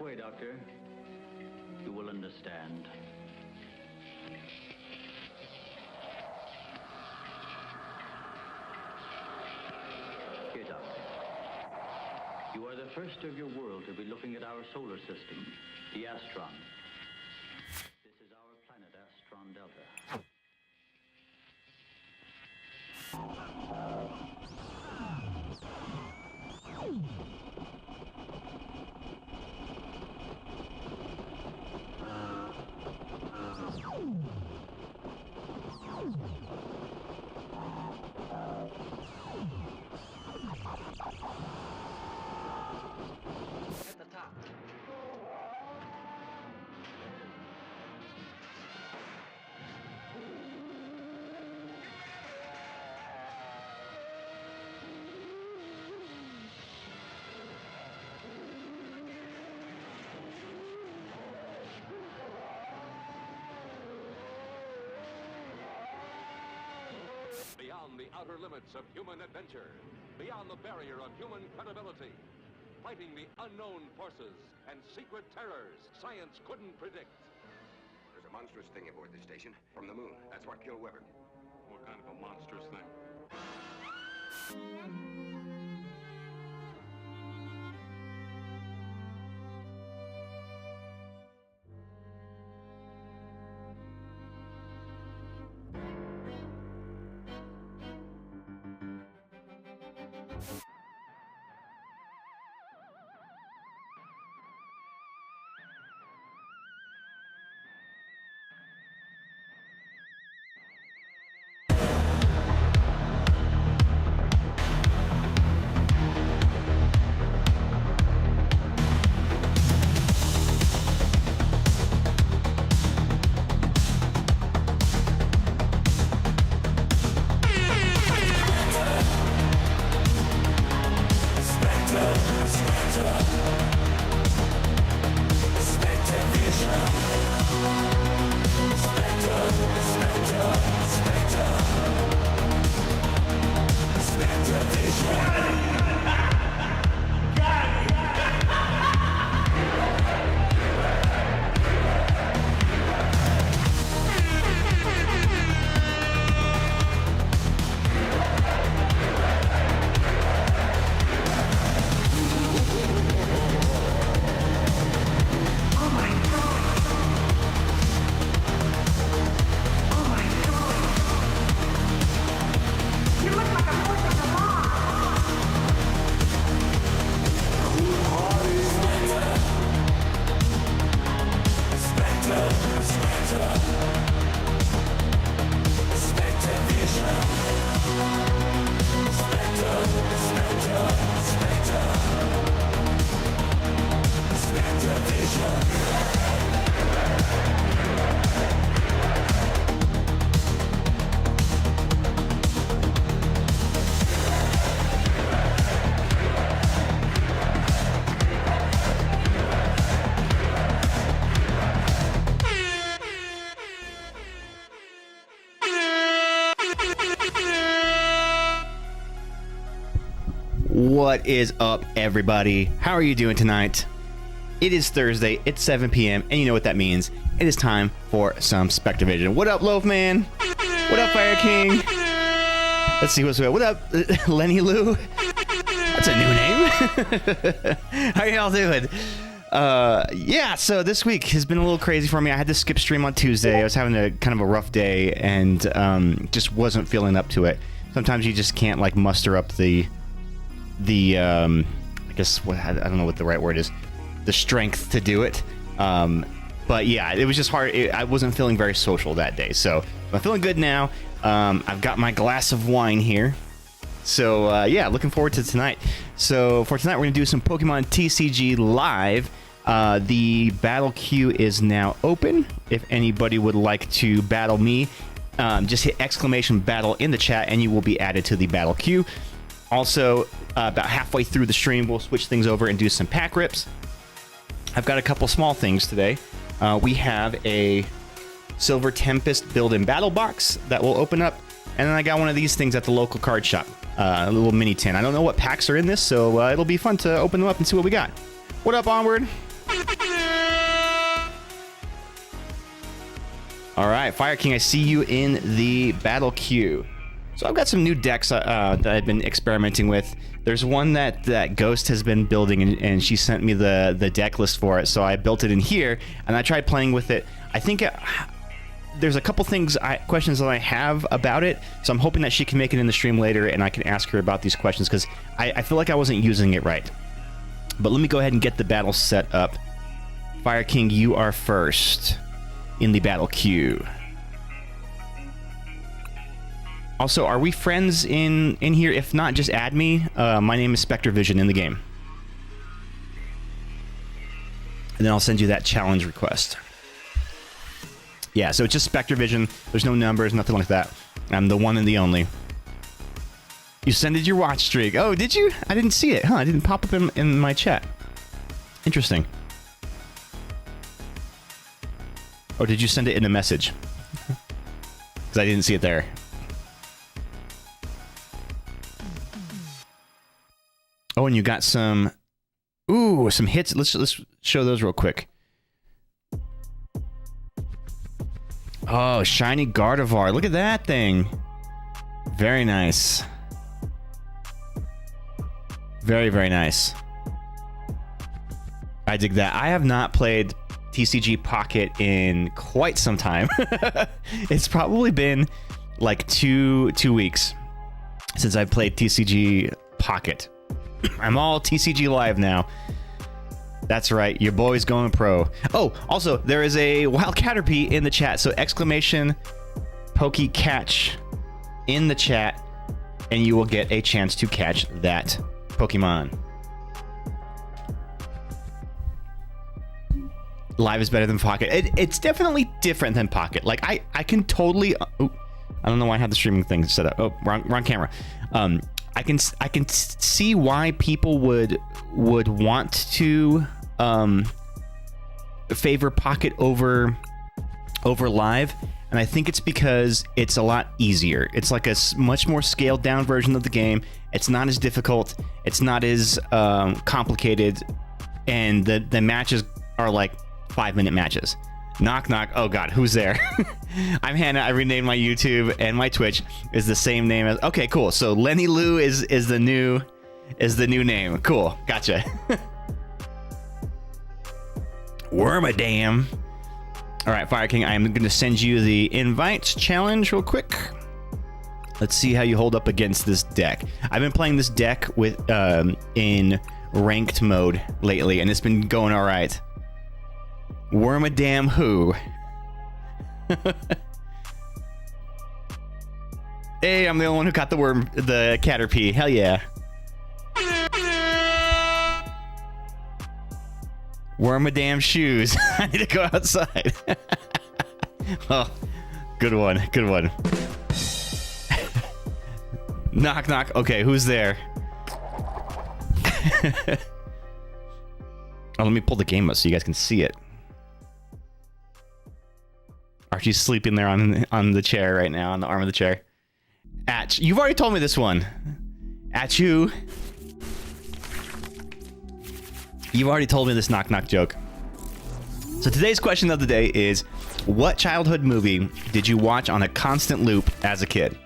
way, Doctor. You will understand. Here, Doctor. You are the first of your world to be looking at our solar system, the Astron. This is our planet, Astron Delta. At the top. Beyond the outer limits of human adventure, beyond the barrier of human credibility, fighting the unknown forces and secret terrors science couldn't predict. There's a monstrous thing aboard this station from the moon. That's what killed Weber. What kind of a monstrous thing? What is up, everybody? How are you doing tonight? It is Thursday, it's 7 p.m., and you know what that means. It is time for some Spectrovision. What up, Loafman? What up, Fire King? Let's see what's going on. What up, Lenny Lou? That's a new name. How y'all doing? Yeah, so this week has been a little crazy for me. I had to skip stream on Tuesday. I was having a kind of a rough day and just wasn't feeling up to it. Sometimes you just can't like muster up the I guess I don't know what the right word is, the strength to do it. But yeah, it was just hard. I wasn't feeling very social that day, so I'm feeling good now. I've got my glass of wine here, so yeah, looking forward to tonight. So for tonight, we're gonna do some Pokemon TCG live. The battle queue is now open. If anybody would like to battle me, just hit !battle in the chat and you will be added to the battle queue. Also, about halfway through the stream, we'll switch things over and do some pack rips. I've got a couple small things today. We have a Silver Tempest build-in battle box that will open up, and then I got one of these things at the local card shop, a little mini tin. I don't know what packs are in this, so it'll be fun to open them up and see what we got. What up, Onward? All right, Fire King, I see you in the battle queue. So I've got some new decks that I've been experimenting with. There's one that Ghost has been building, and she sent me the deck list for it. So I built it in here, and I tried playing with it. I think there's a couple questions that I have about it. So I'm hoping that she can make it in the stream later, and I can ask her about these questions because I feel like I wasn't using it right. But let me go ahead and get the battle set up. Fire King, you are first in the battle queue. Also, are we friends in here? If not, just add me. My name is Spectre Vision in the game. And then I'll send you that challenge request. Yeah, so it's just Spectre Vision. There's no numbers, nothing like that. I'm the one and the only. You sended your watch streak. Oh, did you? I didn't see it. Huh, it didn't pop up in my chat. Interesting. Or did you send it in a message? Because I didn't see it there. Oh, and you got some... Ooh, some hits. Let's show those real quick. Oh, shiny Gardevoir. Look at that thing. Very nice. Very, very nice. I dig that. I have not played TCG Pocket in quite some time. It's probably been like two weeks since I've played TCG Pocket. I'm all TCG Live now. That's right, your boy's going pro. Oh, also, there is a wild Caterpie in the chat, so exclamation Pokey Catch in the chat, and you will get a chance to catch that Pokemon. Live is better than Pocket. It's definitely different than Pocket. Like, I can totally... Oh, I don't know why I have the streaming thing set up. Oh, wrong camera. I can see why people would want to favor Pocket over Live, and I think it's because it's a lot easier. It's like a much more scaled down version of the game. It's not as difficult. It's not as complicated, and the matches are like 5-minute matches. Knock knock. Oh god, who's there? I'm Hannah. I renamed my YouTube, and my Twitch is the same name as... Okay, cool. So Lenny Lou is the new name. Cool. Gotcha. Wormadam. All right, Fire King, I'm going to send you the invite challenge real quick. Let's see how you hold up against this deck. I've been playing this deck with in ranked mode lately, and it's been going all right. Wormadam who? Hey, I'm the only one who caught the Caterpie. Hell yeah. Wormadam shoes. I need to go outside. Oh, good one. Good one. Knock knock. Okay, who's there? Oh, let me pull the game up so you guys can see it. Archie's sleeping there on the chair right now, on the arm of the chair. You've already told me this one. You've already told me this knock knock joke. So today's question of the day is, what childhood movie did you watch on a constant loop as a kid?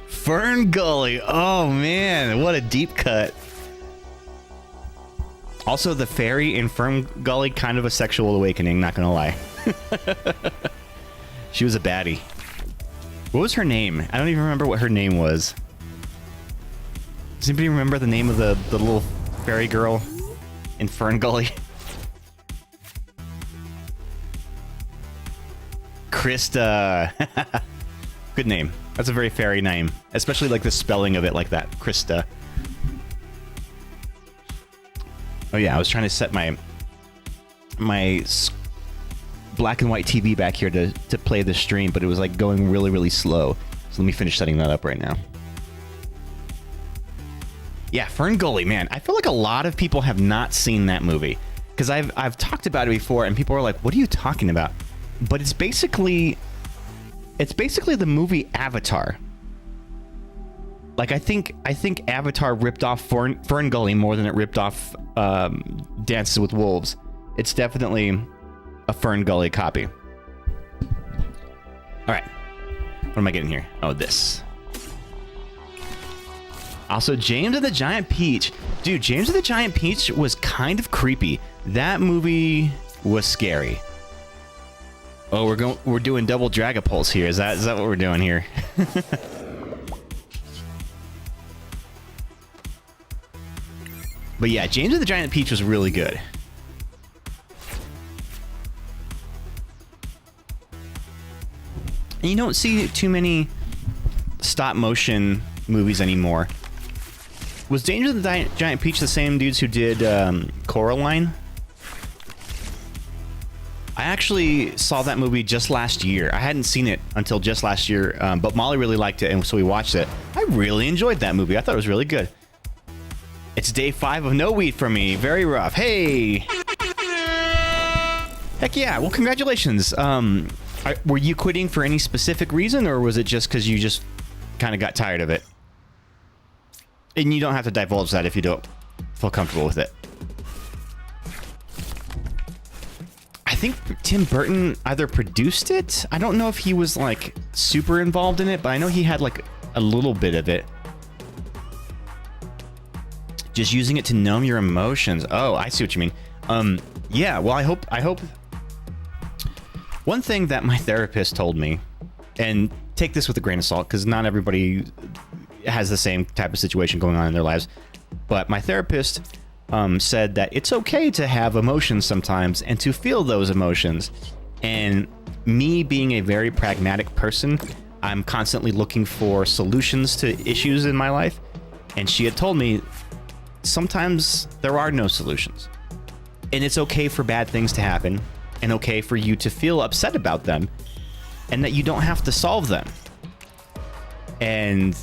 Fern Gully. Oh man, what a deep cut. Also, the fairy in Fern Gully, kind of a sexual awakening, not gonna lie. She was a baddie. What was her name? I don't even remember what her name was. Does anybody remember the name of the little fairy girl in Fern Gully? Krista. Good name. That's a very fairy name. Especially like the spelling of it like that. Krista. Oh yeah, I was trying to set my black and white TV back here to play the stream, but it was like going really, really slow. So let me finish setting that up right now. Yeah, Fern Gully, man. I feel like a lot of people have not seen that movie because I've talked about it before, and people are like, "What are you talking about?" But it's basically the movie Avatar. Like I think Avatar ripped off Fern Gully more than it ripped off Dances with Wolves. It's definitely a Fern Gully copy. All right. What am I getting here? Oh, this. Also, James and the Giant Peach. Dude, James and the Giant Peach was kind of creepy. That movie was scary. Oh, we're doing double Dragapulse here. Is that what we're doing here? But yeah, James and the Giant Peach was really good. And you don't see too many stop motion movies anymore. Was Danger and the Giant Peach the same dudes who did Coraline? I actually saw that movie just last year. I hadn't seen it until just last year, but Molly really liked it, and so we watched it. I really enjoyed that movie. I thought it was really good. It's day 5 of no weed for me. Very rough. Hey! Heck yeah. Well, congratulations. Were you quitting for any specific reason, or was it just because you just kind of got tired of it? And you don't have to divulge that if you don't feel comfortable with it. I think Tim Burton either produced it. I don't know if he was like super involved in it, but I know he had like a little bit of it. Just using it to numb your emotions. Oh, I see what you mean. Yeah, well, I hope. One thing that my therapist told me, and take this with a grain of salt, because not everybody has the same type of situation going on in their lives, but my therapist said that it's okay to have emotions sometimes and to feel those emotions. And me being a very pragmatic person, I'm constantly looking for solutions to issues in my life. And she had told me sometimes there are no solutions. And it's okay for bad things to happen, and okay for you to feel upset about them, and that you don't have to solve them. And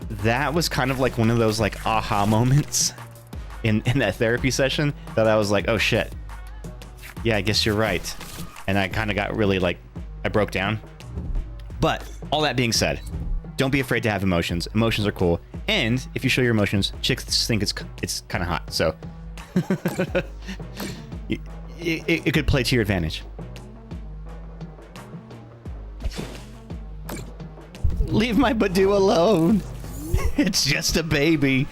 that was kind of like one of those like aha moments in that therapy session that I was like, oh shit, yeah, I guess you're right. And I kind of got really like, I broke down. But all that being said, don't be afraid to have emotions. Emotions are cool. And if you show your emotions, chicks think it's kind of hot. So it could play to your advantage. Leave my Badoo alone. It's just a baby.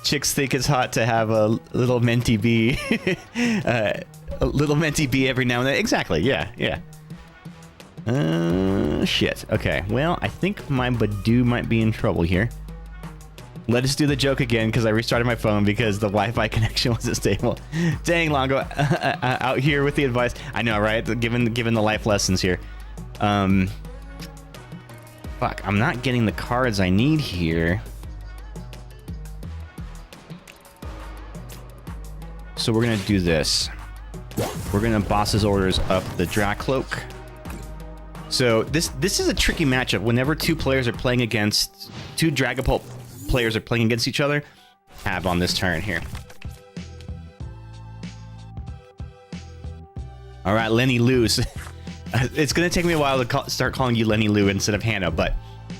Chicks think it's hot to have a little mentee bee. A little mentee bee every now and then. Exactly. Yeah. Shit. Okay. Well, I think my Badoo might be in trouble here. Let us do the joke again, because I restarted my phone because the Wi-Fi connection wasn't stable. Dang, Longo, out here with the advice. I know, right? Given the life lessons here. Fuck, I'm not getting the cards I need here. So we're gonna do this. We're gonna boss's orders up the Dracloak. So this is a tricky matchup. Whenever two Dragapult players are playing against each other, have on this turn here. All right, Lenny Lou's. It's gonna take me a while to start calling you Lenny Lou instead of Hannah, but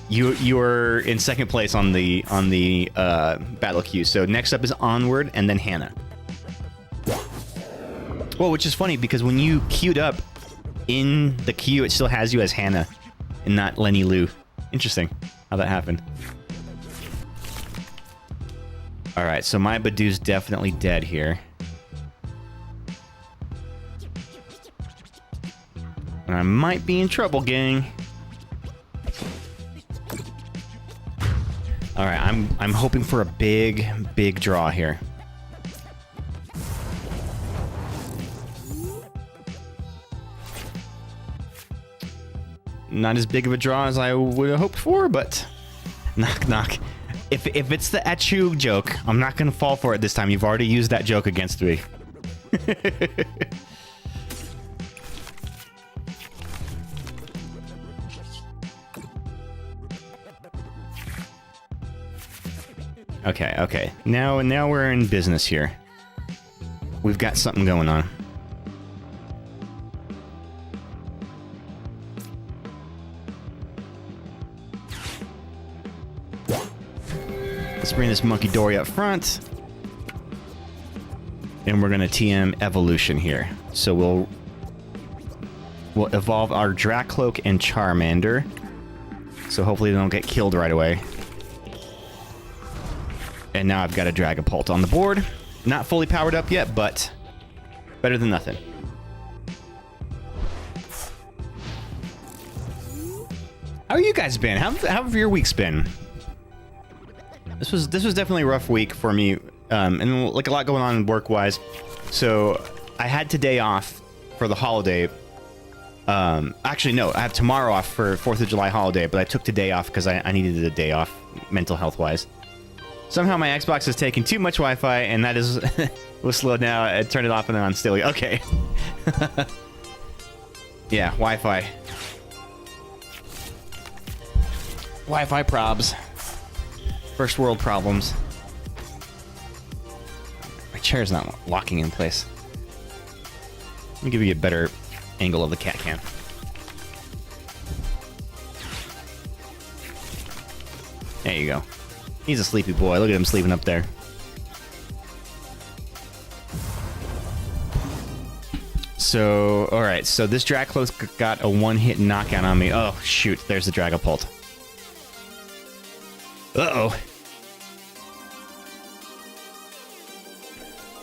you are in second place on the battle queue. So next up is Onward, and then Hannah. Well, which is funny because when you queued up in the queue, it still has you as Hannah and not Lenny Lou. Interesting how that happened. All right, so my Badoo's definitely dead here. And I might be in trouble, gang. All right, I'm hoping for a big draw here. Not as big of a draw as I would have hoped for, but knock knock. If it's the Achoo joke, I'm not gonna fall for it this time. You've already used that joke against me. Okay. Now we're in business here. We've got something going on. Let's bring this Monkey Dory up front. And we're gonna TM Evolution here. So we'll we'll evolve our Dracloak and Charmander. So hopefully they don't get killed right away. And now I've got a Dragapult on the board. Not fully powered up yet, but better than nothing. How you guys been? How have your weeks been? This was definitely a rough week for me, and like a lot going on work-wise. So I had today off for the holiday. Actually, no, I have tomorrow off for 4th of July holiday, but I took today off because I needed a day off, mental health-wise. Somehow my Xbox is taking too much Wi-Fi, and that is was slowed now. I turned it off and then on still. Okay. Yeah, Wi-Fi. Wi-Fi probs. First world problems. My chair's not locking in place. Let me give you a better angle of the cat cam. There you go. He's a sleepy boy. Look at him sleeping up there. So, alright. So this Dracloak got a one-hit knockout on me. Oh, shoot. There's the Dragapult. Uh-oh.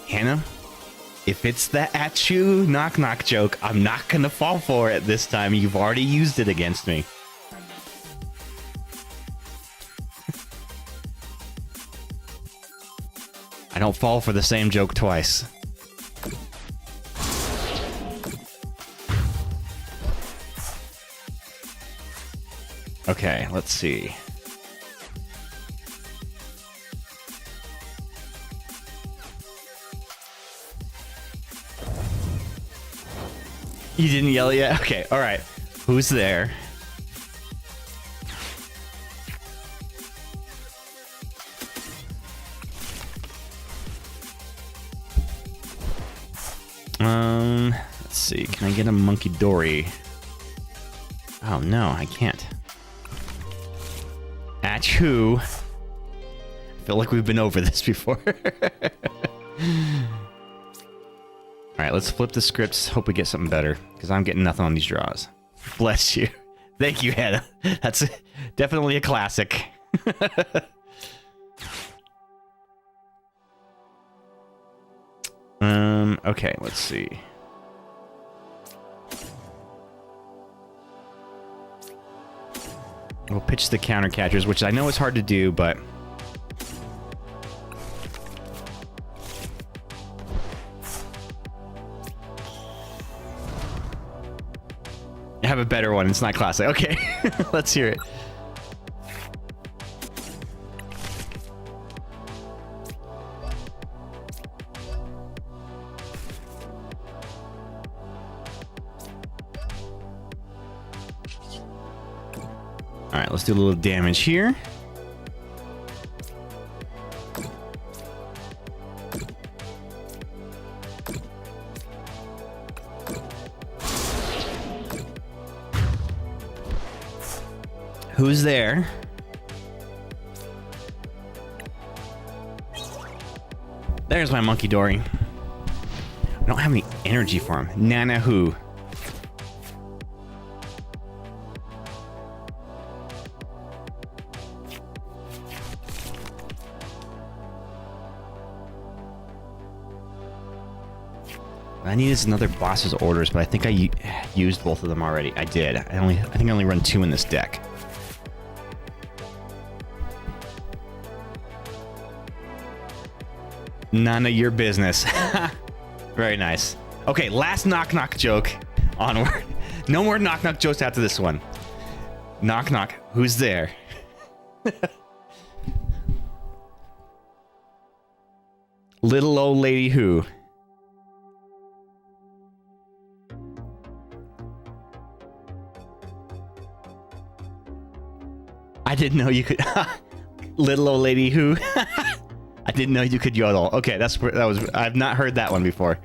Hannah, if it's the Achoo knock-knock joke, I'm not gonna fall for it this time. You've already used it against me. I don't fall for the same joke twice. Okay, let's see. You didn't yell yet? Okay, alright. Who's there? Let's see. Can I get a Monkey Dory? Oh no, I can't. Achoo. I feel like we've been over this before. Alright, let's flip the scripts. Hope we get something better, because I'm getting nothing on these draws. Bless you. Thank you, Hannah. That's definitely a classic. Okay, let's see. We'll pitch the counter catchers, which I know is hard to do, but... I have a better one. It's not classic. Okay, let's hear it. All right, let's do a little damage here. Who's there? There's my Monkey Dory. I don't have any energy for him. Nana who? I need is another boss's orders, but I think I used both of them already. I did. I think I only run 2 in this deck. None of your business. Very nice. Okay, last knock-knock joke. Onward. No more knock-knock jokes after this one. Knock-knock. Who's there? Little old lady who? I didn't know you could. Little old lady who? I didn't know you could yodel. Okay, that was. I've not heard that one before.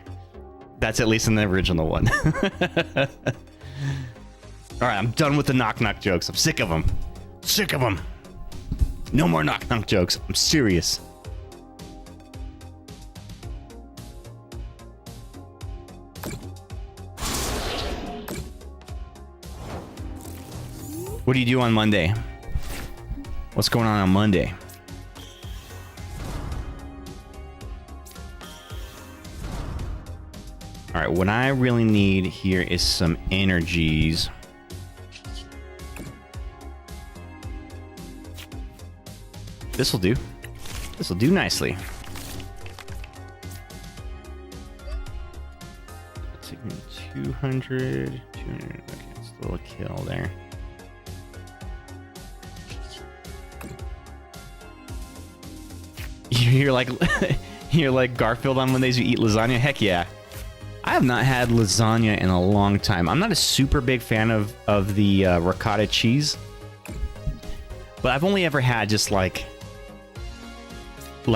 That's at least in the original one. All right, I'm done with the knock-knock jokes. I'm sick of them. Sick of them. No more knock-knock jokes. I'm serious. What do you do on Monday? What's going on Monday? All right, what I really need here is some energies. This will do. This will do nicely. Take me 200. 200. Okay, it's a little kill there. You're like you're like Garfield on Mondays. You eat lasagna. Heck yeah. I have not had lasagna in a long time. I'm not a super big fan of the ricotta cheese, but I've only ever had just like you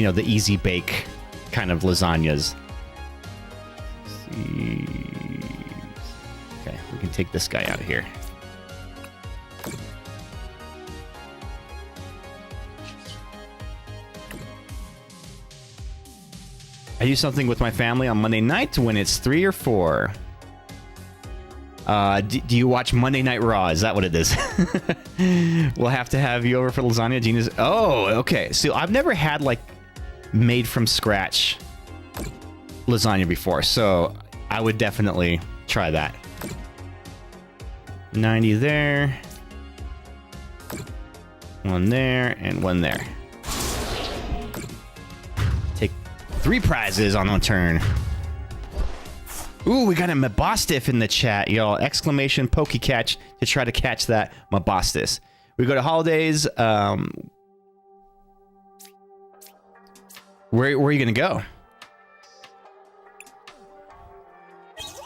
know, the easy bake kind of lasagnas. Let's see. Okay, we can take this guy out of here. I do something with my family on Monday night when it's 3 or 4. Do you watch Monday Night Raw? Is that what it is? We'll have to have you over for lasagna. Gina's. Oh, okay. So I've never had like made from scratch lasagna before, so I would definitely try that. 90 there. One there and one there. Take 3 prizes on one turn. Ooh, we got a Mabosstiff in the chat, y'all. Exclamation pokey catch to try to catch that Mabosstiff. We go to holidays. Where are you gonna go?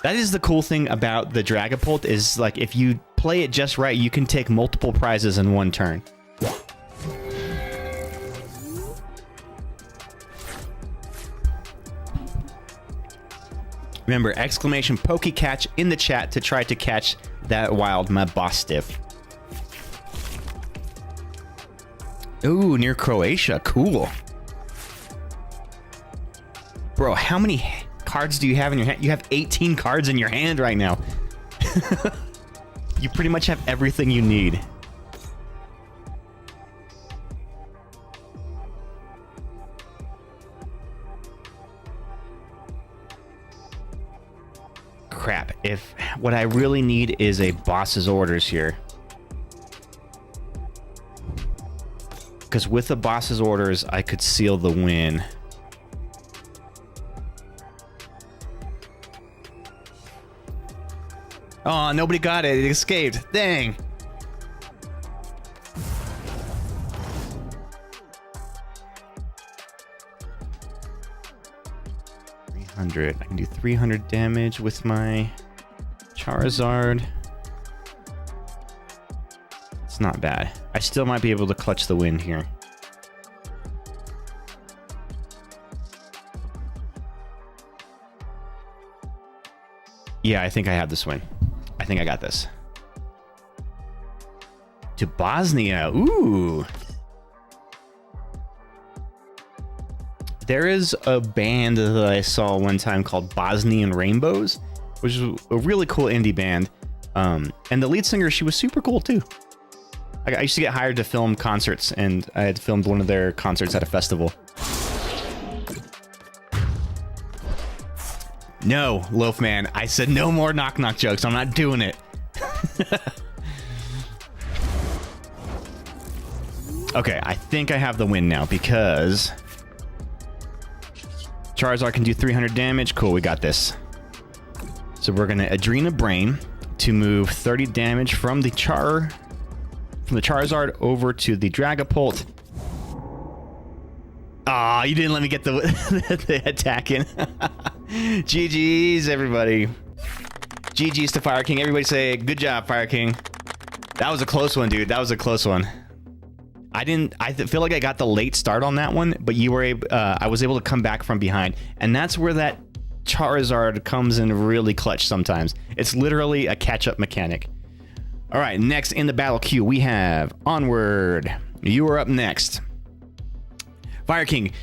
That is the cool thing about the Dragapult is like if you play it just right, you can take multiple prizes in one turn. Remember, exclamation pokey catch in the chat to try to catch that wild Mabosstiff. Ooh, near Croatia. Cool. Bro, how many cards do you have in your hand? You have 18 cards in your hand right now. You pretty much have everything you need. Crap. If what I really need is a boss's orders here. Because with the boss's orders, I could seal the win. Oh, nobody got it. It escaped. Dang. I can do 300 damage with my Charizard. It's not bad. I still might be able to clutch the win here. Yeah, I think I have this win. I think I got this. To Bosnia. Ooh. There is a band that I saw one time called Bosnian Rainbows, which is a really cool indie band. And the lead singer, she was super cool too. I used to get hired to film concerts, and I had filmed one of their concerts at a festival. No, Loafman, I said no more knock-knock jokes. I'm not doing it. Okay, I think I have the win now because Charizard can do 300 damage. Cool, we got this. So we're gonna Adrena Brain to move 30 damage from the Charizard over to the Dragapult. Aw, you didn't let me get the, the attack in. GG's, everybody. GG's to Fire King. Everybody say, good job, Fire King. That was a close one, dude. That was a close one. I feel like I got the late start on that one, but you were able, I was able to come back from behind. And that's where that Charizard comes in really clutch sometimes. It's literally a catch-up mechanic. All right, next in the battle queue, we have Onward. You are up next. Fire King,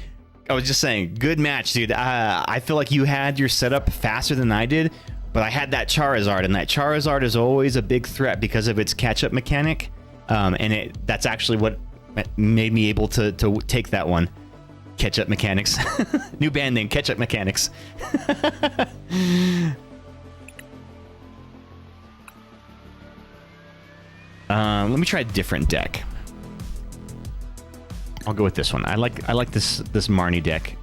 I was just saying, good match, dude. I feel like you had your setup faster than I did, but But I had that Charizard, and that Charizard is always a big threat because of its catch-up mechanic. And that's actually what made me able to take that one. Catch-up mechanics. New band name, Catch-up Mechanics. Let me try a different deck. I'll go with this one. I like this Marnie deck.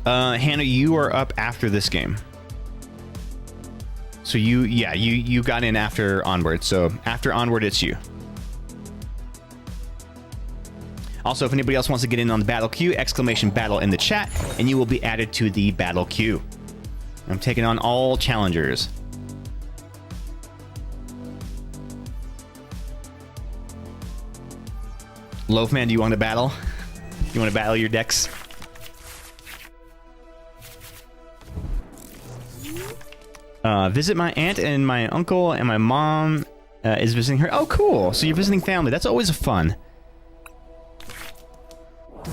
Hannah, you are up after this game. So you got in after Onward. So after Onward, it's you. Also, if anybody else wants to get in on the battle queue, exclamation battle in the chat, and you will be added to the battle queue. I'm taking on all challengers. Loafman, do you want to battle? You want to battle your decks? Visit my aunt and my uncle, and my mom is visiting her. Oh, cool. So you're visiting family. That's always fun.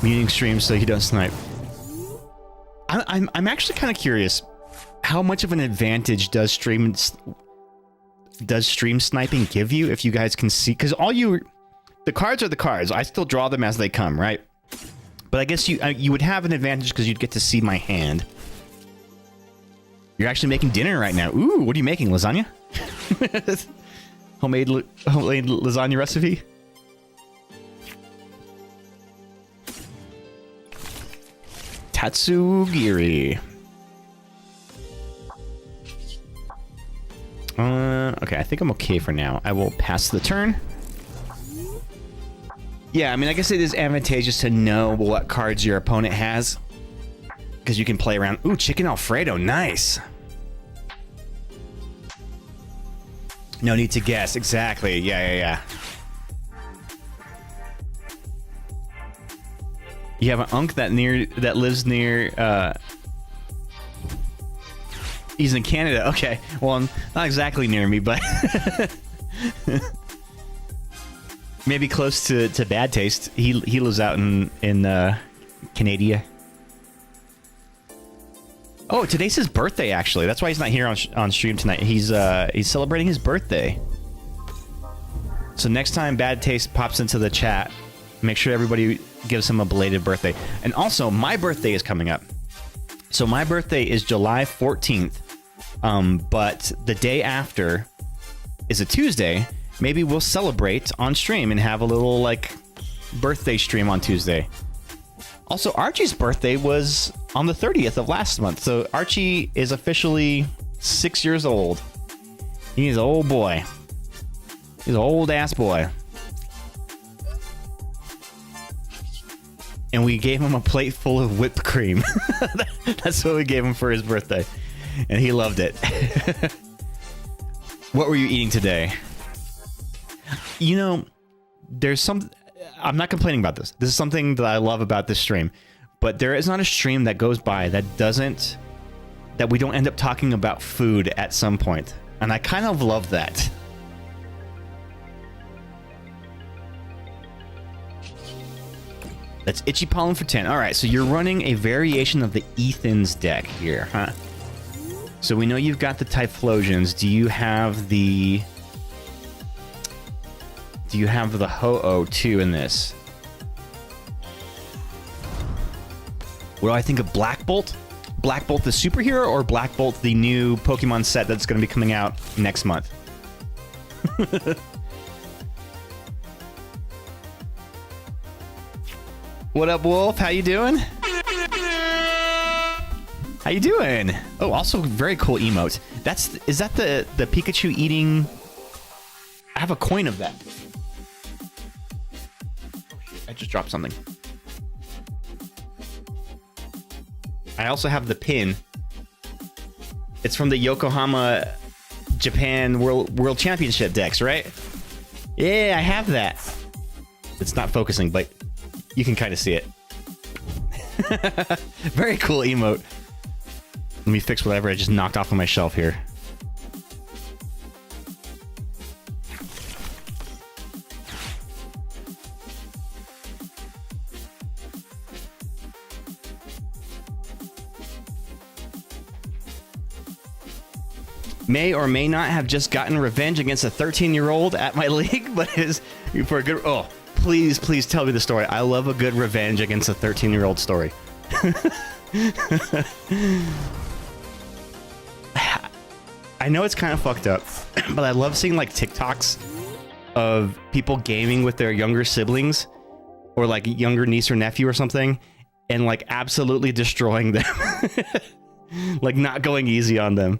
Muting streams so you don't snipe. I'm actually kind of curious. How much of an advantage does stream sniping give you if you guys can see? Because the cards are the cards. I still draw them as they come, right? But I guess you would have an advantage because you'd get to see my hand. You're actually making dinner right now. Ooh, what are you making? Lasagna? homemade lasagna recipe? Tatsugiri. Okay, I think I'm okay for now. I will pass the turn. Yeah, I mean, I guess it is advantageous to know what cards your opponent has. Because you can play around. Ooh, chicken Alfredo. Nice. No need to guess. Exactly. Yeah. You have an unk that lives near. He's in Canada. Okay. Well, not exactly near me, but maybe close to Bad Taste. He lives out in Canada. Oh, today's his birthday, actually. That's why he's not here on stream tonight. He's celebrating his birthday. So next time Bad Taste pops into the chat, make sure everybody gives him a belated birthday. And also, my birthday is coming up. So my birthday is July 14th. But the day after is a Tuesday. Maybe we'll celebrate on stream and have a little, like, birthday stream on Tuesday. Also, Archie's birthday was on the 30th of last month, so Archie is officially 6 years old. He's an old boy. He's an old-ass boy. And we gave him a plate full of whipped cream. That's what we gave him for his birthday. And he loved it. What were you eating today? You know, there's some... I'm not complaining about this. This is something that I love about this stream. But there is not a stream that goes by that we don't end up talking about food at some point. And I kind of love that. That's Itchy Pollen for 10. All right, so you're running a variation of the Ethan's deck here, huh? So we know you've got the Typhlosions. Do you have the Ho-Oh too in this? What do I think of Black Bolt? Black Bolt the superhero or Black Bolt the new Pokemon set that's going to be coming out next month? What up, Wolf? How you doing? How you doing? Oh, also very cool emote. Is that the Pikachu eating? I have a coin of that. I just dropped something. I also have the pin. It's from the Yokohama, Japan World Championship decks, right? Yeah, I have that. It's not focusing, but you can kind of see it. Very cool emote. Let me fix whatever I just knocked off of my shelf here. may or may not have just gotten revenge against a 13-year-old at my league, but is for a good... Oh, please, please tell me the story. I love a good revenge against a 13-year-old story. I know it's kind of fucked up, but I love seeing like TikToks of people gaming with their younger siblings or like younger niece or nephew or something and like absolutely destroying them. Like not going easy on them.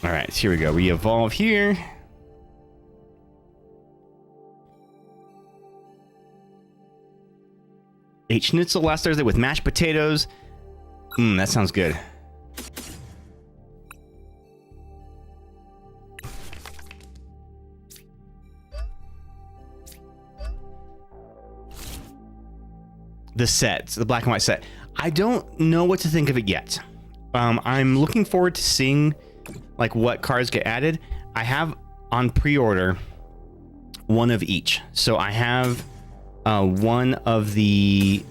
All right, here we go. We evolve here. Ate schnitzel last Thursday with mashed potatoes. That sounds good. The set, the black and white set. I don't know what to think of it yet. I'm looking forward to seeing like what cards get added. I have on pre-order one of each. So I have one of the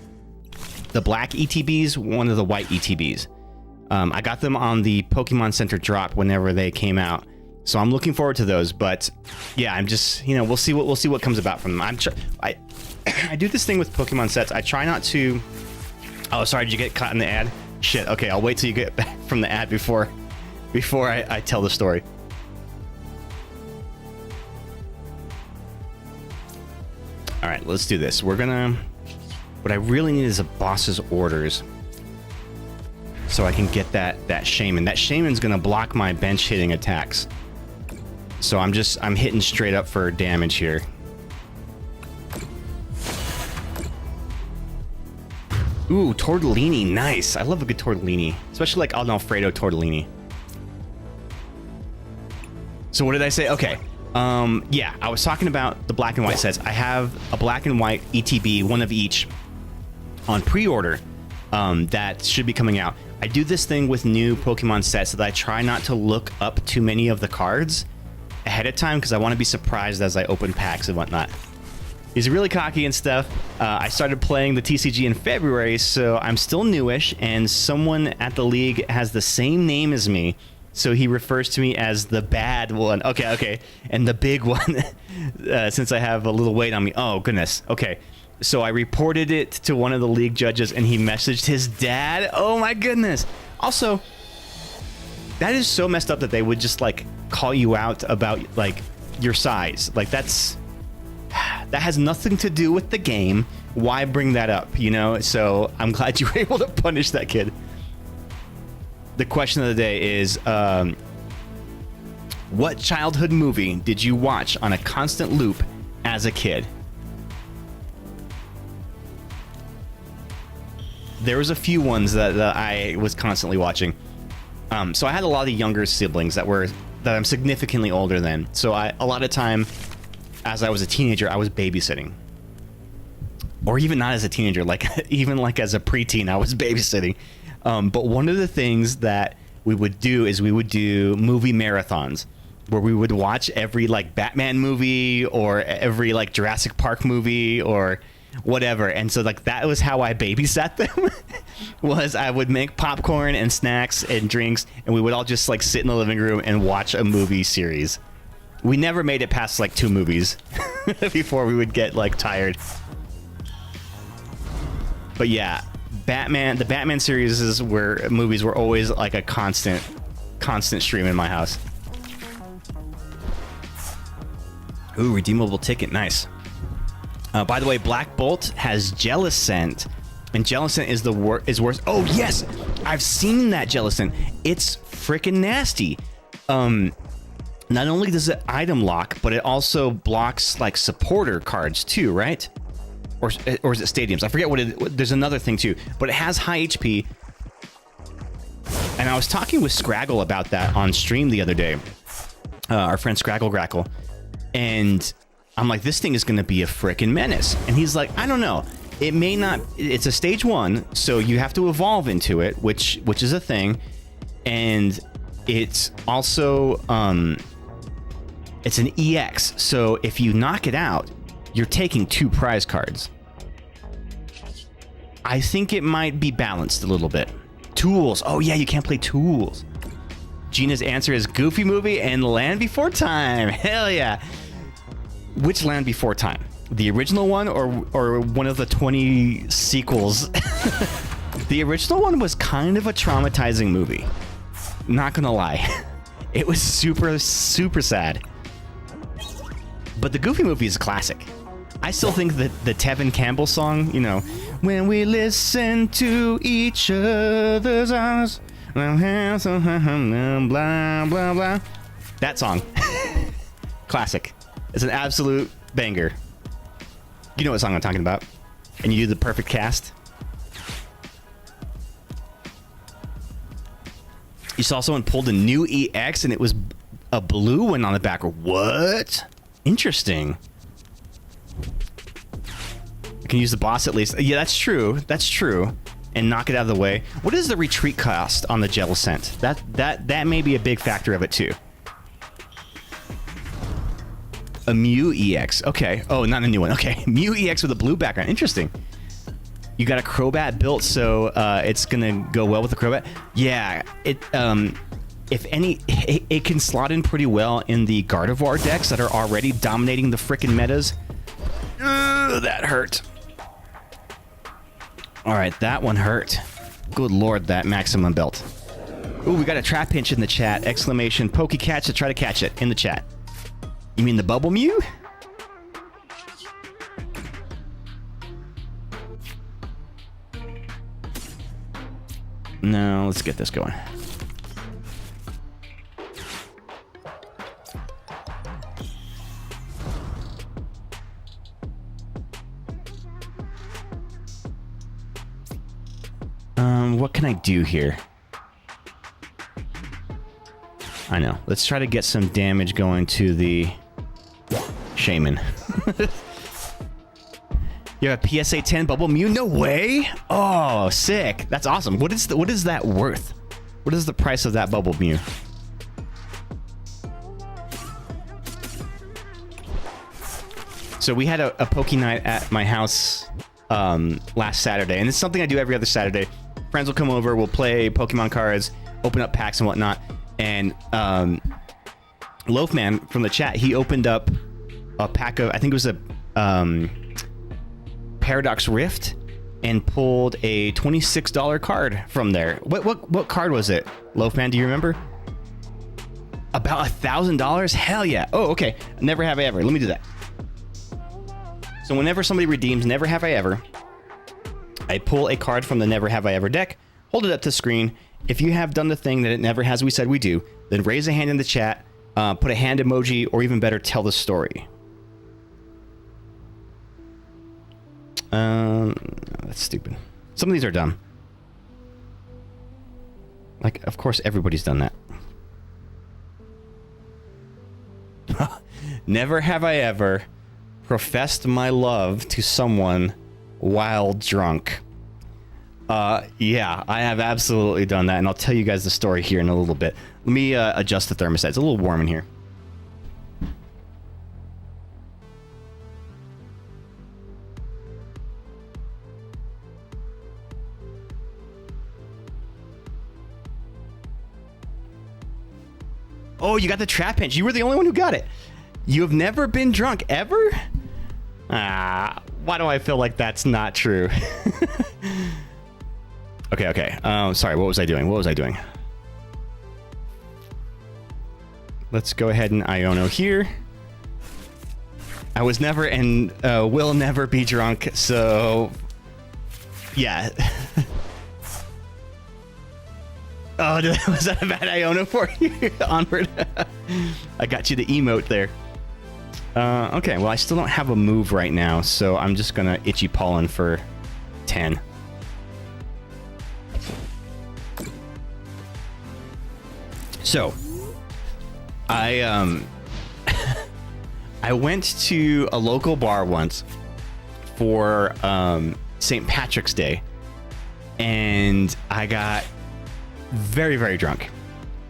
black ETBs, one of the white ETBs. I got them on the Pokemon Center drop whenever they came out. So I'm looking forward to those, but yeah, I'm just, you know, we'll see what comes about from them. I do this thing with Pokemon sets. I try not to... Oh, sorry, did you get caught in the ad? Shit, okay, I'll wait till you get back from the ad before I tell the story. All right, let's do this. We're gonna... What I really need is a boss's orders. So I can get that shaman. That shaman's gonna block my bench hitting attacks. So I'm hitting straight up for damage here. Ooh, tortellini, nice. I love a good tortellini, especially like an Alfredo tortellini. So what did I say? Okay, yeah, I was talking about the black and white sets. I have a black and white ETB, one of each, on pre-order that should be coming out. I do this thing with new Pokemon sets that I try not to look up too many of the cards ahead of time because I want to be surprised as I open packs and whatnot. He's really cocky and stuff. I started playing the TCG in February, so I'm still newish, and someone at the league has the same name as me, so he refers to me as the bad one. Okay, and the big one, since I have a little weight on me. Oh, goodness. Okay, so I reported it to one of the league judges, and he messaged his dad. Oh, my goodness. Also, that is so messed up that they would just, like, call you out about, like, your size. Like, that has nothing to do with the game. Why bring that up, you know? So I'm glad you were able to punish that kid. The question of the day is, what childhood movie did you watch on a constant loop as a kid? There was a few ones that I was constantly watching. So I had a lot of younger siblings that I'm significantly older than. So a lot of time, as I was a teenager, I was babysitting. Or even not as a teenager, like even like as a preteen, I was babysitting. But one of the things that we would do is we would do movie marathons where we would watch every like Batman movie or every like Jurassic Park movie or whatever. And so like that was how I babysat them. Was I would make popcorn and snacks and drinks, and we would all just like sit in the living room and watch a movie series. We never made it past like 2 movies before we would get like tired. But yeah, the Batman series movies were always like a constant stream in my house. Ooh, redeemable ticket, nice. By the way, Black Bolt has Jellicent, and Jellicent is worse. Oh yes, I've seen that Jellicent. It's freaking nasty. Not only does it item lock, but it also blocks like supporter cards too, right? Or is it stadiums? I forget there's another thing too, but it has high HP. And I was talking with Scraggle about that on stream the other day. Our friend Scraggle Grackle. And I'm like, this thing is going to be a frickin' menace. And he's like, I don't know. It may not. It's a stage 1, so you have to evolve into it, which is a thing. And it's also it's an EX, so if you knock it out, you're taking 2 prize cards. I think it might be balanced a little bit. Tools. Oh yeah, you can't play Tools. Gina's answer is Goofy Movie and Land Before Time. Hell yeah. Which Land Before Time? The original one or one of the 20 sequels? The original one was kind of a traumatizing movie. Not gonna lie. It was super, super sad. But the Goofy Movie is a classic. I still think that the Tevin Campbell song, you know, when we listen to each other's eyes, blah, blah, blah. That song. Classic. It's an absolute banger. You know what song I'm talking about. And you do the perfect cast. You saw someone pulled a new EX and it was a blue one on the back. What? Interesting. I can use the boss at least. Yeah, that's true. That's true. And knock it out of the way. What is the retreat cost on the gel ascent? That may be a big factor of it too. A Mew EX. Okay. Oh, not a new one. Okay. Mew EX with a blue background. Interesting. You got a Crobat built, so it's gonna go well with the Crobat. Yeah. It if any, it can slot in pretty well in the Gardevoir decks that are already dominating the frickin' metas. That hurt. All right, that one hurt. Good lord, that maximum belt. Ooh, we got a trap pinch in the chat. Exclamation, pokey catch to try to catch it in the chat. You mean the Bubble Mew? No, let's get this going. What can I do here? I know. Let's try to get some damage going to the Shaman. You have a PSA 10 Bubble Mew? No way! Oh, sick. That's awesome. What is that worth? What is the price of that Bubble Mew? So we had a Poke Night at my house last Saturday, and it's something I do every other Saturday. Friends will come over, we'll play Pokemon cards, open up packs and whatnot, and Loafman from the chat, he opened up a pack of, I think it was a Paradox Rift, and pulled a $26 card from there. What card was it, Loafman? Do you remember? About $1,000? Hell yeah! Oh, okay. Never have I ever. Let me do that. So whenever somebody redeems Never Have I Ever, I pull a card from the Never Have I Ever deck, hold it up to the screen. If you have done the thing that it never has we said we do, then raise a hand in the chat, put a hand emoji, or even better, tell the story. That's stupid. Some of these are dumb. Like, of course, everybody's done that. Never have I ever professed my love to someone while drunk. Yeah, I have absolutely done that, and I'll tell you guys the story here in a little bit. Let me adjust the thermostat. It's a little warm in here. Oh, you got the trap pinch. You were the only one who got it. You have never been drunk, ever? Ah, why do I feel like that's not true? Okay. Sorry, what was I doing? Let's go ahead and Iono here. I was never and will never be drunk, so... Yeah. Oh, was that a bad Iono for you? Onward. I got you the emote there. Okay, well, I still don't have a move right now, so I'm just gonna Itchy Pollen for 10. So, I went to a local bar once for St. Patrick's Day, and I got very, very drunk.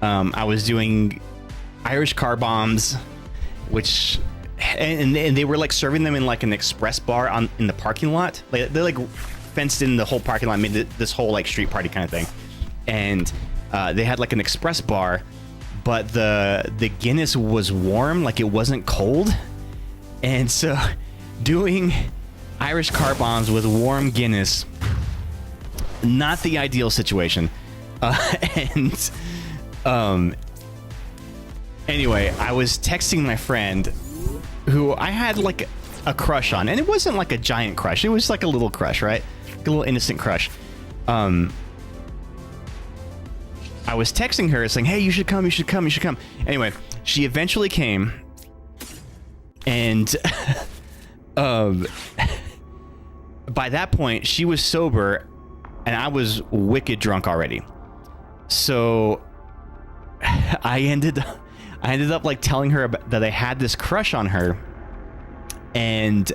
I was doing Irish car bombs, which and they were like serving them in like an express bar in the parking lot. They like fenced in the whole parking lot, made this whole like street party kind of thing. and they had like an express bar, but the Guinness was warm, like it wasn't cold. And so doing Irish car bombs with warm Guinness, not the ideal situation. Anyway, I was texting my friend who I had like a crush on, and it wasn't like a giant crush. It was like a little crush, right? Like a little innocent crush. I was texting her saying, hey, you should come, you should come, you should come. Anyway, she eventually came, and by that point, she was sober, and I was wicked drunk already. So I ended up like telling her that I had this crush on her, and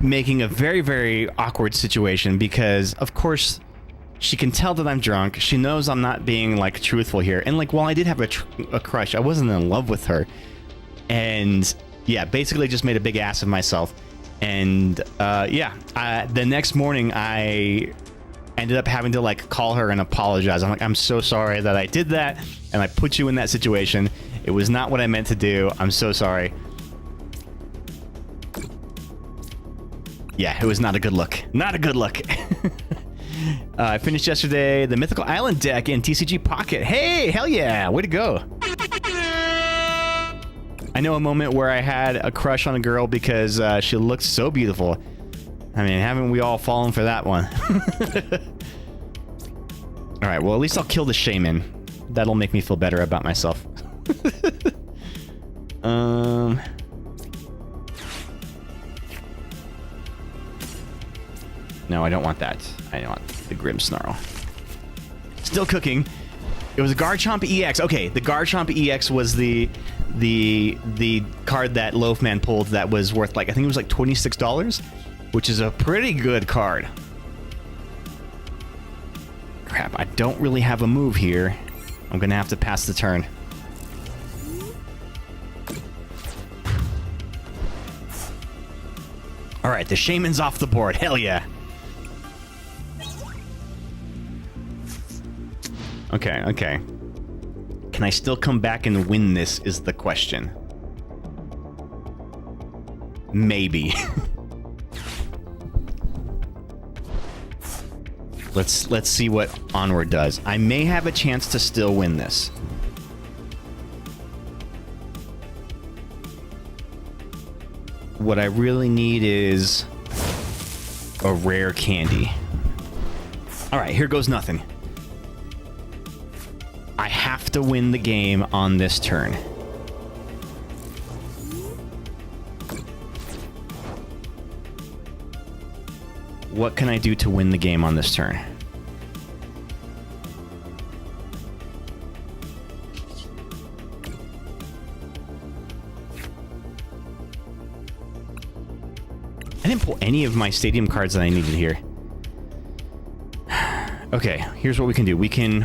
making a very, very awkward situation because, of course, she can tell that I'm drunk. She knows I'm not being like truthful here, and like while I did have a crush, I wasn't in love with her, and yeah, basically just made a big ass of myself. And the next morning I ended up having to like call her and apologize. I'm like, I'm so sorry that I did that and I put you in that situation. It was not what I meant to do. I'm so sorry. Yeah, it was not a good look. Not a good look. I finished yesterday the Mythical Island deck in TCG Pocket. Hey, hell yeah, way to go. I know a moment where I had a crush on a girl because she looked so beautiful. I mean, haven't we all fallen for that one? All right, well, at least I'll kill the shaman. That'll make me feel better about myself. No, I don't want that. I don't want the Grim Snarl. Still cooking. It was a Garchomp EX. Okay, the Garchomp EX was the card that Loafman pulled that was worth like, I think it was like $26, which is a pretty good card. Crap, I don't really have a move here. I'm gonna have to pass the turn. All right, the Shaman's off the board. Hell yeah. Okay, okay. Can I still come back and win this is the question. Maybe. Let's see what Onward does. I may have a chance to still win this. What I really need is a rare candy. All right, here goes nothing. I have to win the game on this turn. What can I do to win the game on this turn? I didn't pull any of my stadium cards that I needed here. Okay, here's what we can do. We can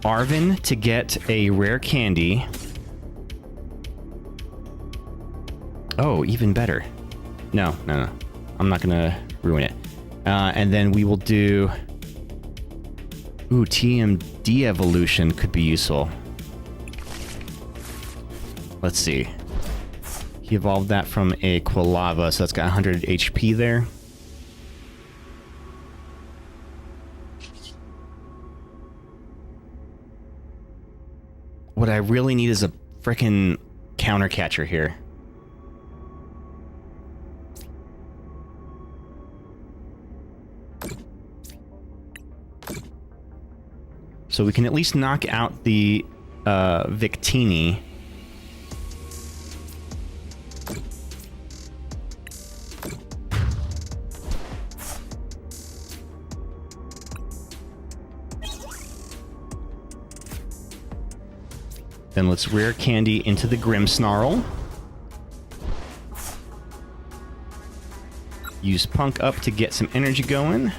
Arven to get a rare candy. Oh, even better. No. I'm not gonna ruin it. And then we will do... Ooh, TMD evolution could be useful. Let's see. He evolved that from a Quilava, so that's got 100 HP there. What I really need is a frickin' counter catcher here. So we can at least knock out the Victini. Then let's rare candy into the Grimmsnarl. Use Punk Up to get some energy going.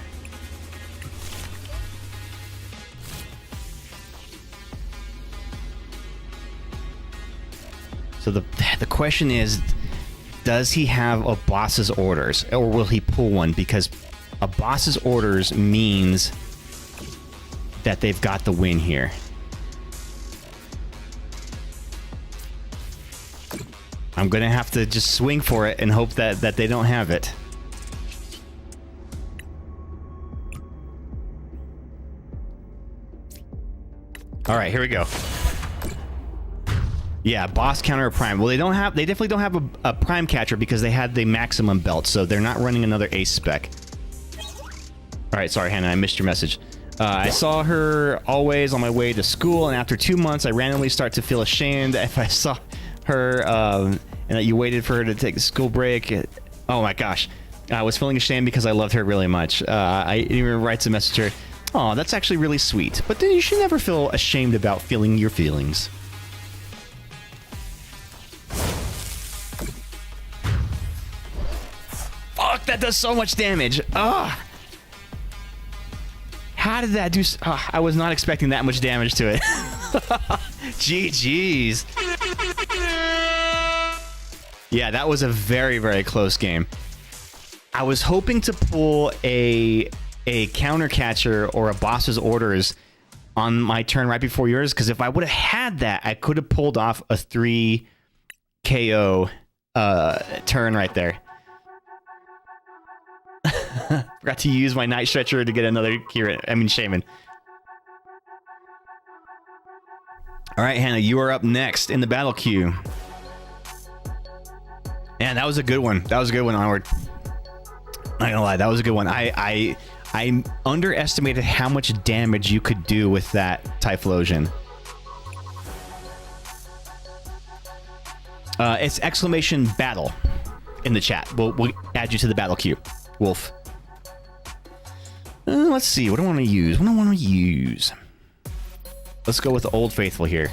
So the question is, does he have a boss's orders, or will he pull one? Because a boss's orders means that they've got the win here. I'm gonna have to just swing for it and hope that they don't have it. All right, here we go. Yeah, boss counter or prime. Well, they definitely don't have a prime catcher because they had the maximum belt, so they're not running another ace spec. All right, sorry, Hannah, I missed your message. I saw her always on my way to school, and after 2 months, I randomly start to feel ashamed if I saw her, and that you waited for her to take a school break. Oh my gosh. I was feeling ashamed because I loved her really much. I even writes a message to her. Oh, that's actually really sweet. But then you should never feel ashamed about feeling your feelings. Fuck, that does so much damage. Ah. How did that do? I was not expecting that much damage to it. GG's. Yeah, that was a very, very close game. I was hoping to pull a counter catcher or a boss's orders on my turn right before yours, because if I would have had that, I could have pulled off a 3 KO turn right there. Forgot to use my Night Stretcher to get another Shaman. All right, Hannah, you are up next in the battle queue. Man, that was a good one. That was a good one, Onward. Not gonna lie, that was a good one. I underestimated how much damage you could do with that Typhlosion. It's exclamation battle in the chat. We'll add you to the battle queue, Wolf. Let's see. What do I want to use? What do I want to use? Let's go with the Old Faithful here.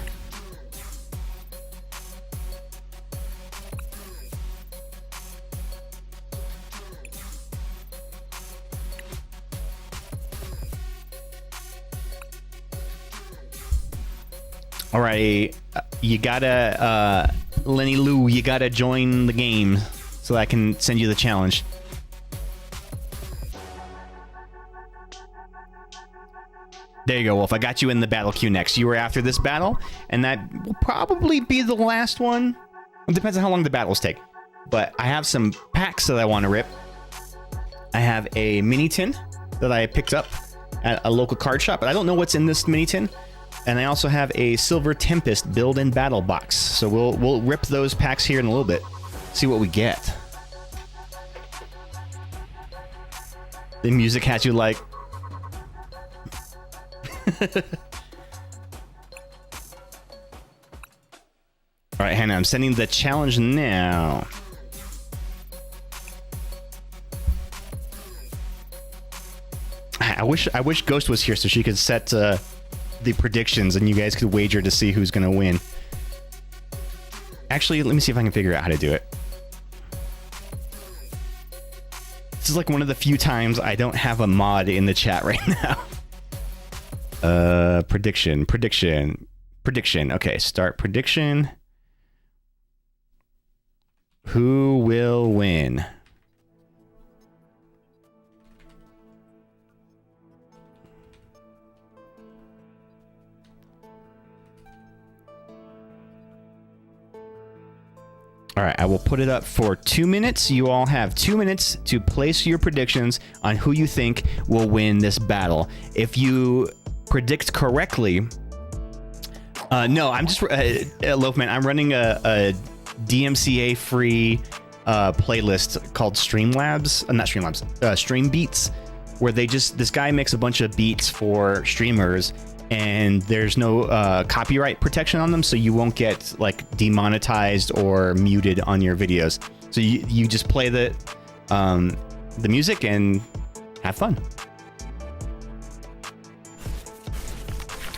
All right, you gotta, Lenny Lou, you gotta join the game so I can send you the challenge. There you go, Wolf. I got you in the battle queue next. You were after this battle, and that will probably be the last one. It depends on how long the battles take. But I have some packs that I want to rip. I have a mini tin that I picked up at a local card shop, but I don't know what's in this mini tin. And I also have a Silver Tempest build and battle box. So we'll rip those packs here in a little bit. See what we get. The music has you like... All right, Hannah, I'm sending the challenge now. I wish Ghost was here so she could set the predictions and you guys could wager to see who's gonna win. Actually, let me see if I can figure out how to do it. This is like one of the few times I don't have a mod in the chat right now. Prediction. Okay, start prediction. Who will win? All right, I will put it up for 2 minutes. You all have 2 minutes to place your predictions on who you think will win this battle. If you predict correctly, no, I'm just Loafman. I'm running a DMCA free playlist called Streamlabs, not Streamlabs, Stream Beats, where this guy makes a bunch of beats for streamers. And there's no copyright protection on them, so you won't get like demonetized or muted on your videos. So you just play the music and have fun.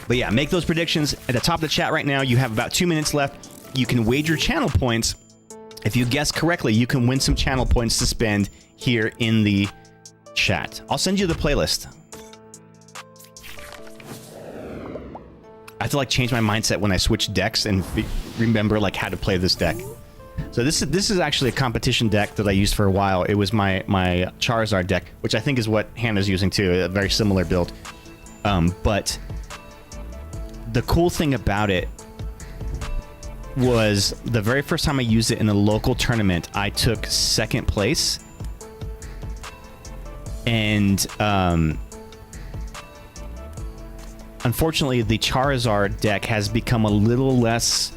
But yeah, make those predictions at the top of the chat right now. You have about 2 minutes left. You can wager channel points. If you guess correctly, you can win some channel points to spend here in the chat. I'll send you the playlist. I have to like change my mindset when I switch decks and remember like how to play this deck. So this is actually a competition deck that I used for a while. It was my Charizard deck, which I think is what Hannah's using too, a very similar build. But the cool thing about it was the very first time I used it in a local tournament, I took second place. And unfortunately, the Charizard deck has become a little less,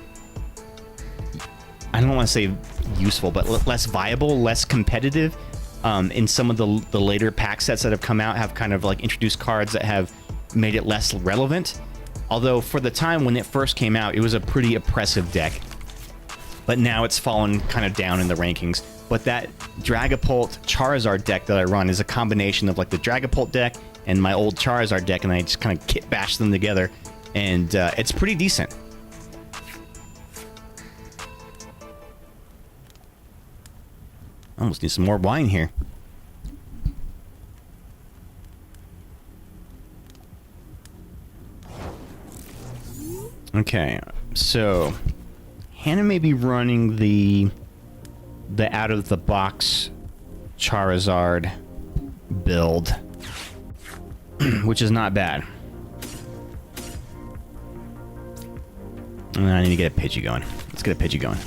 I don't want to say useful, but less viable, less competitive. In some of the later pack sets that have come out have kind of like introduced cards that have made it less relevant. Although for the time when it first came out, it was a pretty oppressive deck. But now it's fallen kind of down in the rankings. But that Dragapult Charizard deck that I run is a combination of like the Dragapult deck and my old Charizard deck, and I just kind of kit bash them together, and it's pretty decent. I almost need some more wine here. Okay, so Hannah may be running the out of the box Charizard build, which is not bad. I need to get a Pidgey going. Let's get a Pidgey going.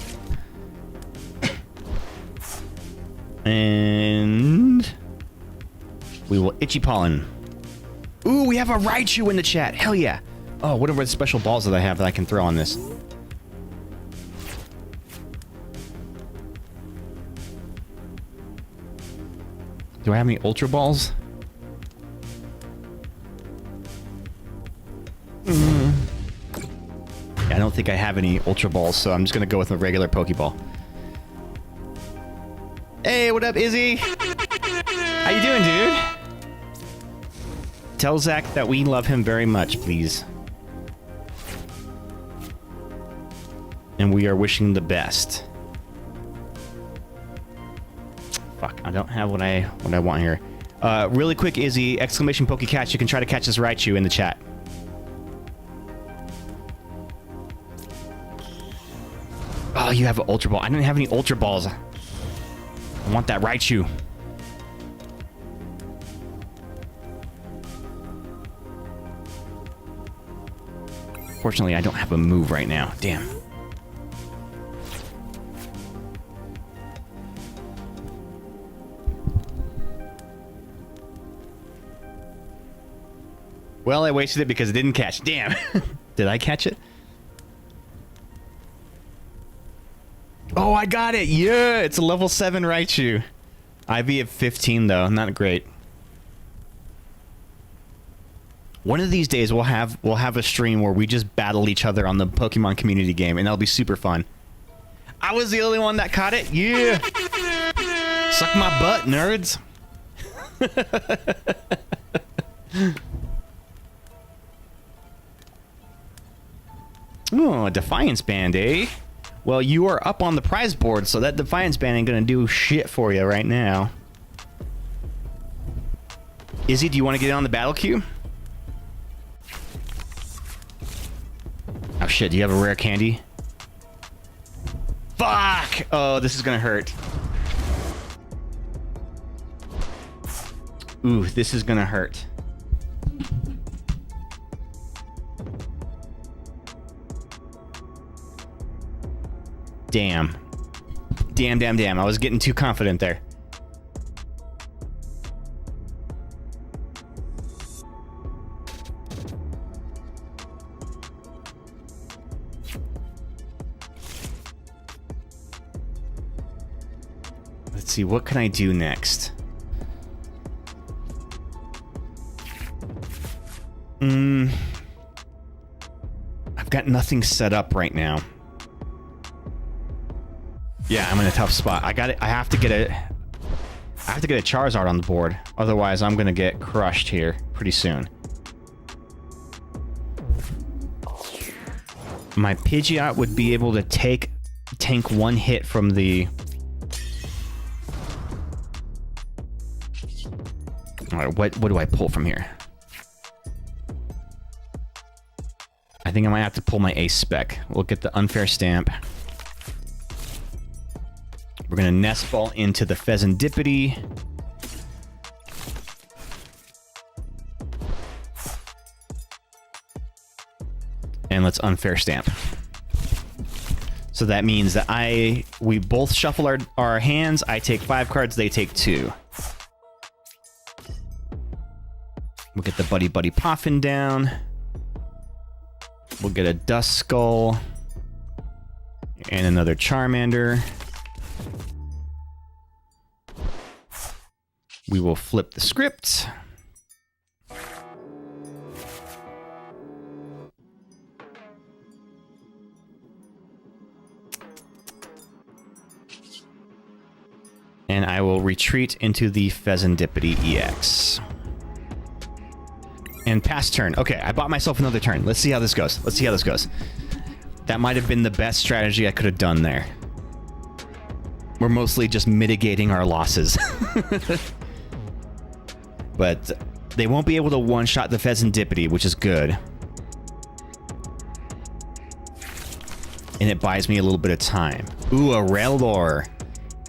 And we will Itchy Pollen. Ooh, we have a Raichu in the chat. Hell yeah. Oh, what are the special balls that I have that I can throw on this? Do I have any Ultra Balls? Yeah, I don't think I have any Ultra Balls, so I'm just gonna go with a regular Pokeball. Hey, what up, Izzy? How you doing, dude? Tell Zach that we love him very much, please. And we are wishing the best. Fuck, I don't have what I want here. Really quick, Izzy, exclamation Pokecatch, you can try to catch this Raichu in the chat. Oh, you have an Ultra Ball. I didn't have any Ultra Balls. I want that Raichu. Fortunately, I don't have a move right now. Damn. Well, I wasted it because it didn't catch. Damn. Did I catch it? Oh, I got it. Yeah, it's a level 7 Raichu. IV of 15 though, not great. One of these days we'll have a stream where we just battle each other on the Pokemon community game, and that'll be super fun. I was the only one that caught it. Yeah. Suck my butt, nerds. Oh, a Defiance Band, eh? Well, you are up on the prize board, so that Defiance Band ain't gonna do shit for you right now. Izzy, do you want to get on the battle queue? Oh shit, do you have a rare candy? Fuck! Oh, this is gonna hurt. Ooh, this is gonna hurt. Damn. Damn. I was getting too confident there. Let's see, what can I do next? I've got nothing set up right now. Yeah, I'm in a tough spot. I have to get a Charizard on the board. Otherwise, I'm gonna get crushed here pretty soon. My Pidgeot would be able to tank one hit from the... Alright, what do I pull from here? I think I might have to pull my Ace Spec. We'll get the Unfair Stamp. We're going to Nest Ball into the Pheasantipity. And let's unfair stamp. So that means that we both shuffle our hands. I take 5 cards, they take 2. We'll get the Buddy Buddy Poffin down. We'll get a Dust Skull. And another Charmander. We will flip the script. And I will retreat into the Pheasantipity EX. And pass turn. Okay, I bought myself another turn. Let's see how this goes. Let's see how this goes. That might have been the best strategy I could have done there. We're mostly just mitigating our losses. But they won't be able to one-shot the Pheasantipity, which is good. And it buys me a little bit of time. Ooh, a Rellor.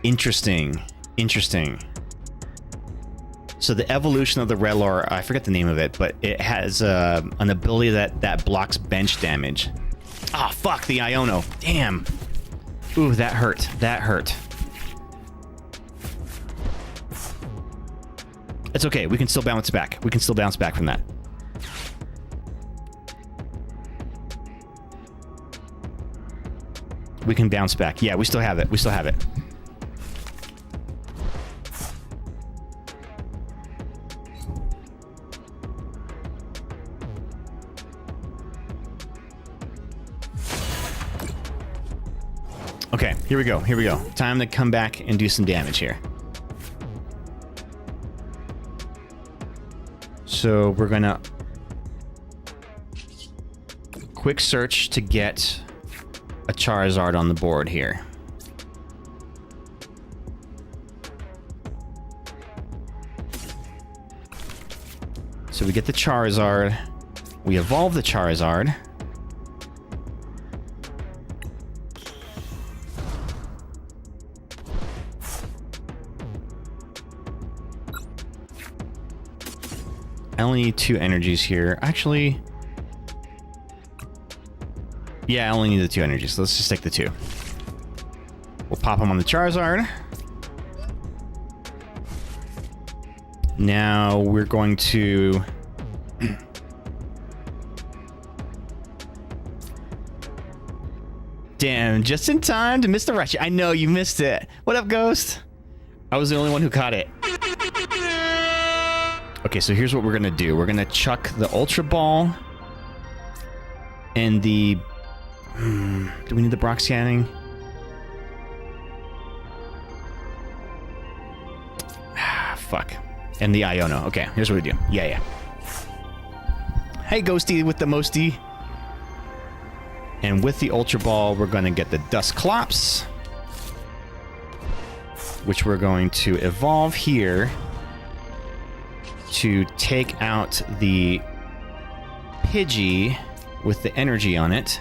Interesting. Interesting. So the evolution of the Rellor, I forget the name of it, but it has an ability that blocks bench damage. Ah, oh, fuck, the Iono. Damn. Ooh, that hurt. That hurt. It's okay. We can still bounce back. We can still bounce back from that. We can bounce back. Yeah, we still have it. We still have it. Okay, here we go. Here we go. Time to come back and do some damage here. So we're gonna quick search to get a Charizard on the board here. So we get the Charizard. We evolve the Charizard. I only need 2 energies here. Actually, yeah, I only need the 2 energies. So let's just take the 2. We'll pop them on the Charizard. Now we're going to damn, just in time to miss the rush. I know you missed it. What up, Ghost? I was the only one who caught it. Okay, so here's what we're gonna do. We're gonna chuck the Ultra Ball and the... do we need the Brock scanning? Fuck. And the Iono. Okay, here's what we do. Yeah. Hey, Ghosty with the Mosty. And with the Ultra Ball, we're gonna get the Dusclops, which we're going to evolve here to take out the Pidgey with the energy on it.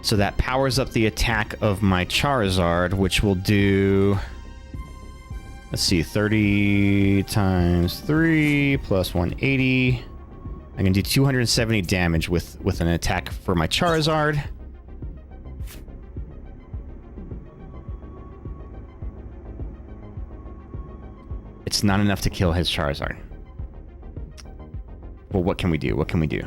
So that powers up the attack of my Charizard, which will do... let's see, 30 times 3 plus 180. I can do 270 damage with an attack for my Charizard. It's not enough to kill his Charizard. Well, what can we do? What can we do?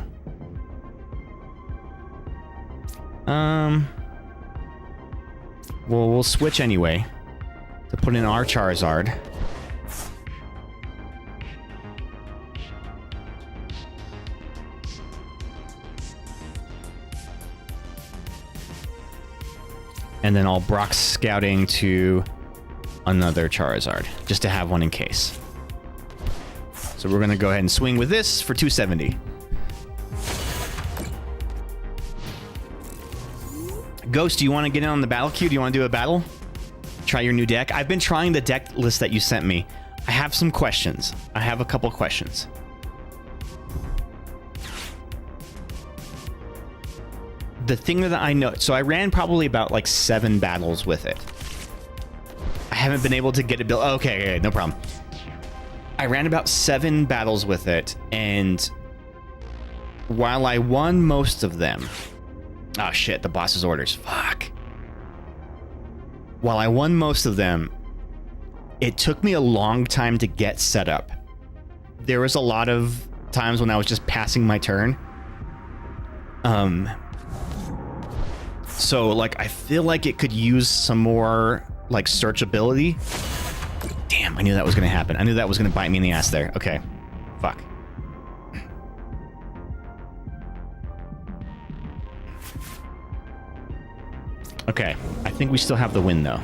Well, we'll switch anyway to put in our Charizard. And then I'll Brock Scouting to another Charizard, just to have one in case. So we're gonna go ahead and swing with this for 270. Ghost, do you want to get in on the battle queue? Do you want to do a battle? Try your new deck? I've been trying the deck list that you sent me. I have some questions. I have a couple questions. The thing that I know... so I ran probably about like 7 battles with it. I haven't been able to get it built. Okay, no problem. I ran about 7 battles with it, and while I won most of them... Oh shit, the boss's orders. Fuck. While I won most of them, it took me a long time to get set up. There was a lot of times when I was just passing my turn. So like I feel like it could use some more like searchability. Damn, I knew that was gonna happen. I knew that was gonna bite me in the ass there. Okay. Fuck. Okay, I think we still have the win though.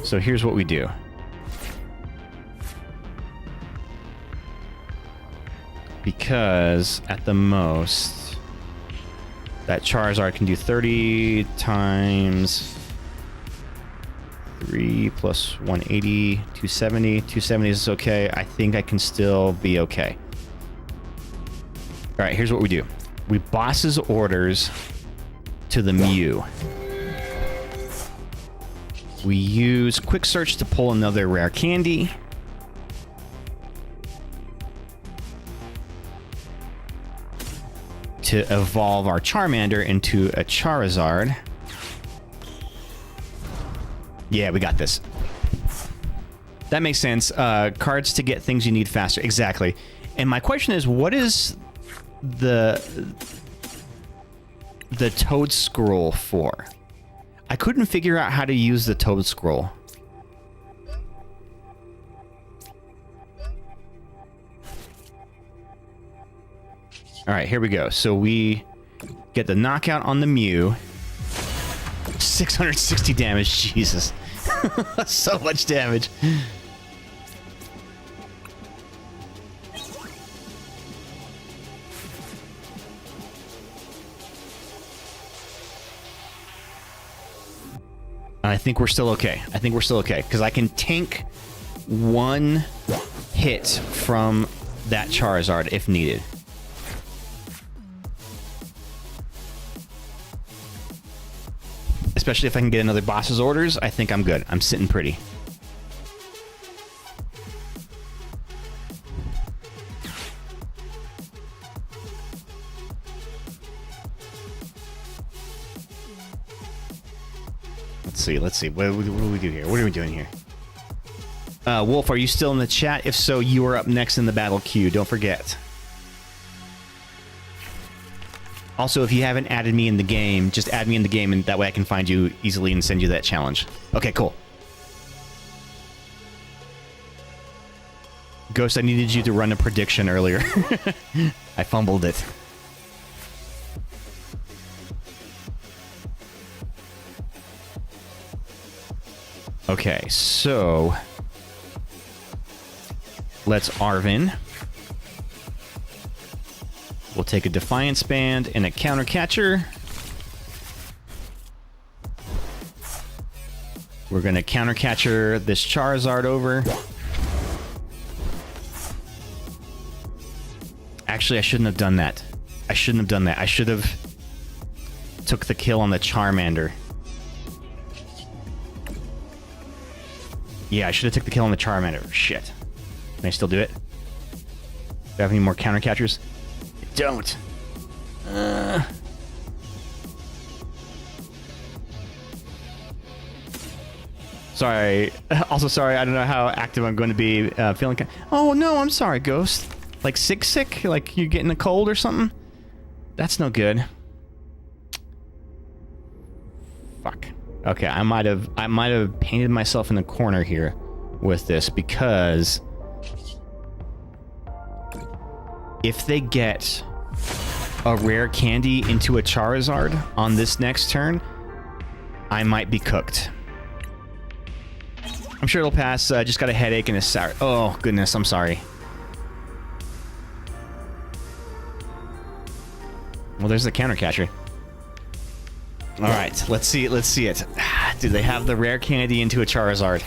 So here's what we do. Because at the most, that Charizard can do 30 times 3 plus 180, 270. 270 is okay. I think I can still be okay. All right, here's what we do. We boss's orders to the Mew. We use quick search to pull another rare candy. To evolve our Charmander into a Charizard. Yeah, we got this. That makes sense. Cards to get things you need faster. Exactly. And my question is, what is the Toad Scroll for? I couldn't figure out how to use the Toad Scroll. All right, here we go. So we get the knockout on the Mew. 660 damage. Jesus. So much damage. I think we're still okay. I think we're still okay. Because I can tank one hit from that Charizard if needed. Especially if I can get another boss's orders, I think I'm good. I'm sitting pretty. Let's see. What do we do here? What are we doing here? Wolf, are you still in the chat? If so, you are up next in the battle queue. Don't forget. Also, if you haven't added me in the game, just add me in the game, and that way I can find you easily and send you that challenge. Okay, cool. Ghost, I needed you to run a prediction earlier. I fumbled it. Okay, so let's Arvin. We'll take a Defiance Band and a Counter Catcher. We're going to Counter Catcher this Charizard over. Actually, I shouldn't have done that. I should have took the kill on the Charmander. Yeah, I should have took the kill on the Charmander. Shit. Can I still do it? Do I have any more Counter Catchers? Don't. Sorry. Also, sorry. I don't know how active I'm going to be feeling. Oh, no. I'm sorry, Ghost. Like sick? Like you're getting a cold or something? That's no good. Fuck. Okay, I might have painted myself in the corner here with this because if they get a rare candy into a Charizard on this next turn, I might be cooked. I'm sure it'll pass. I just got a headache and a sour. Oh, goodness. I'm sorry. Well, there's the Counter Catcher. All right, let's see it. Do they have the rare candy into a Charizard?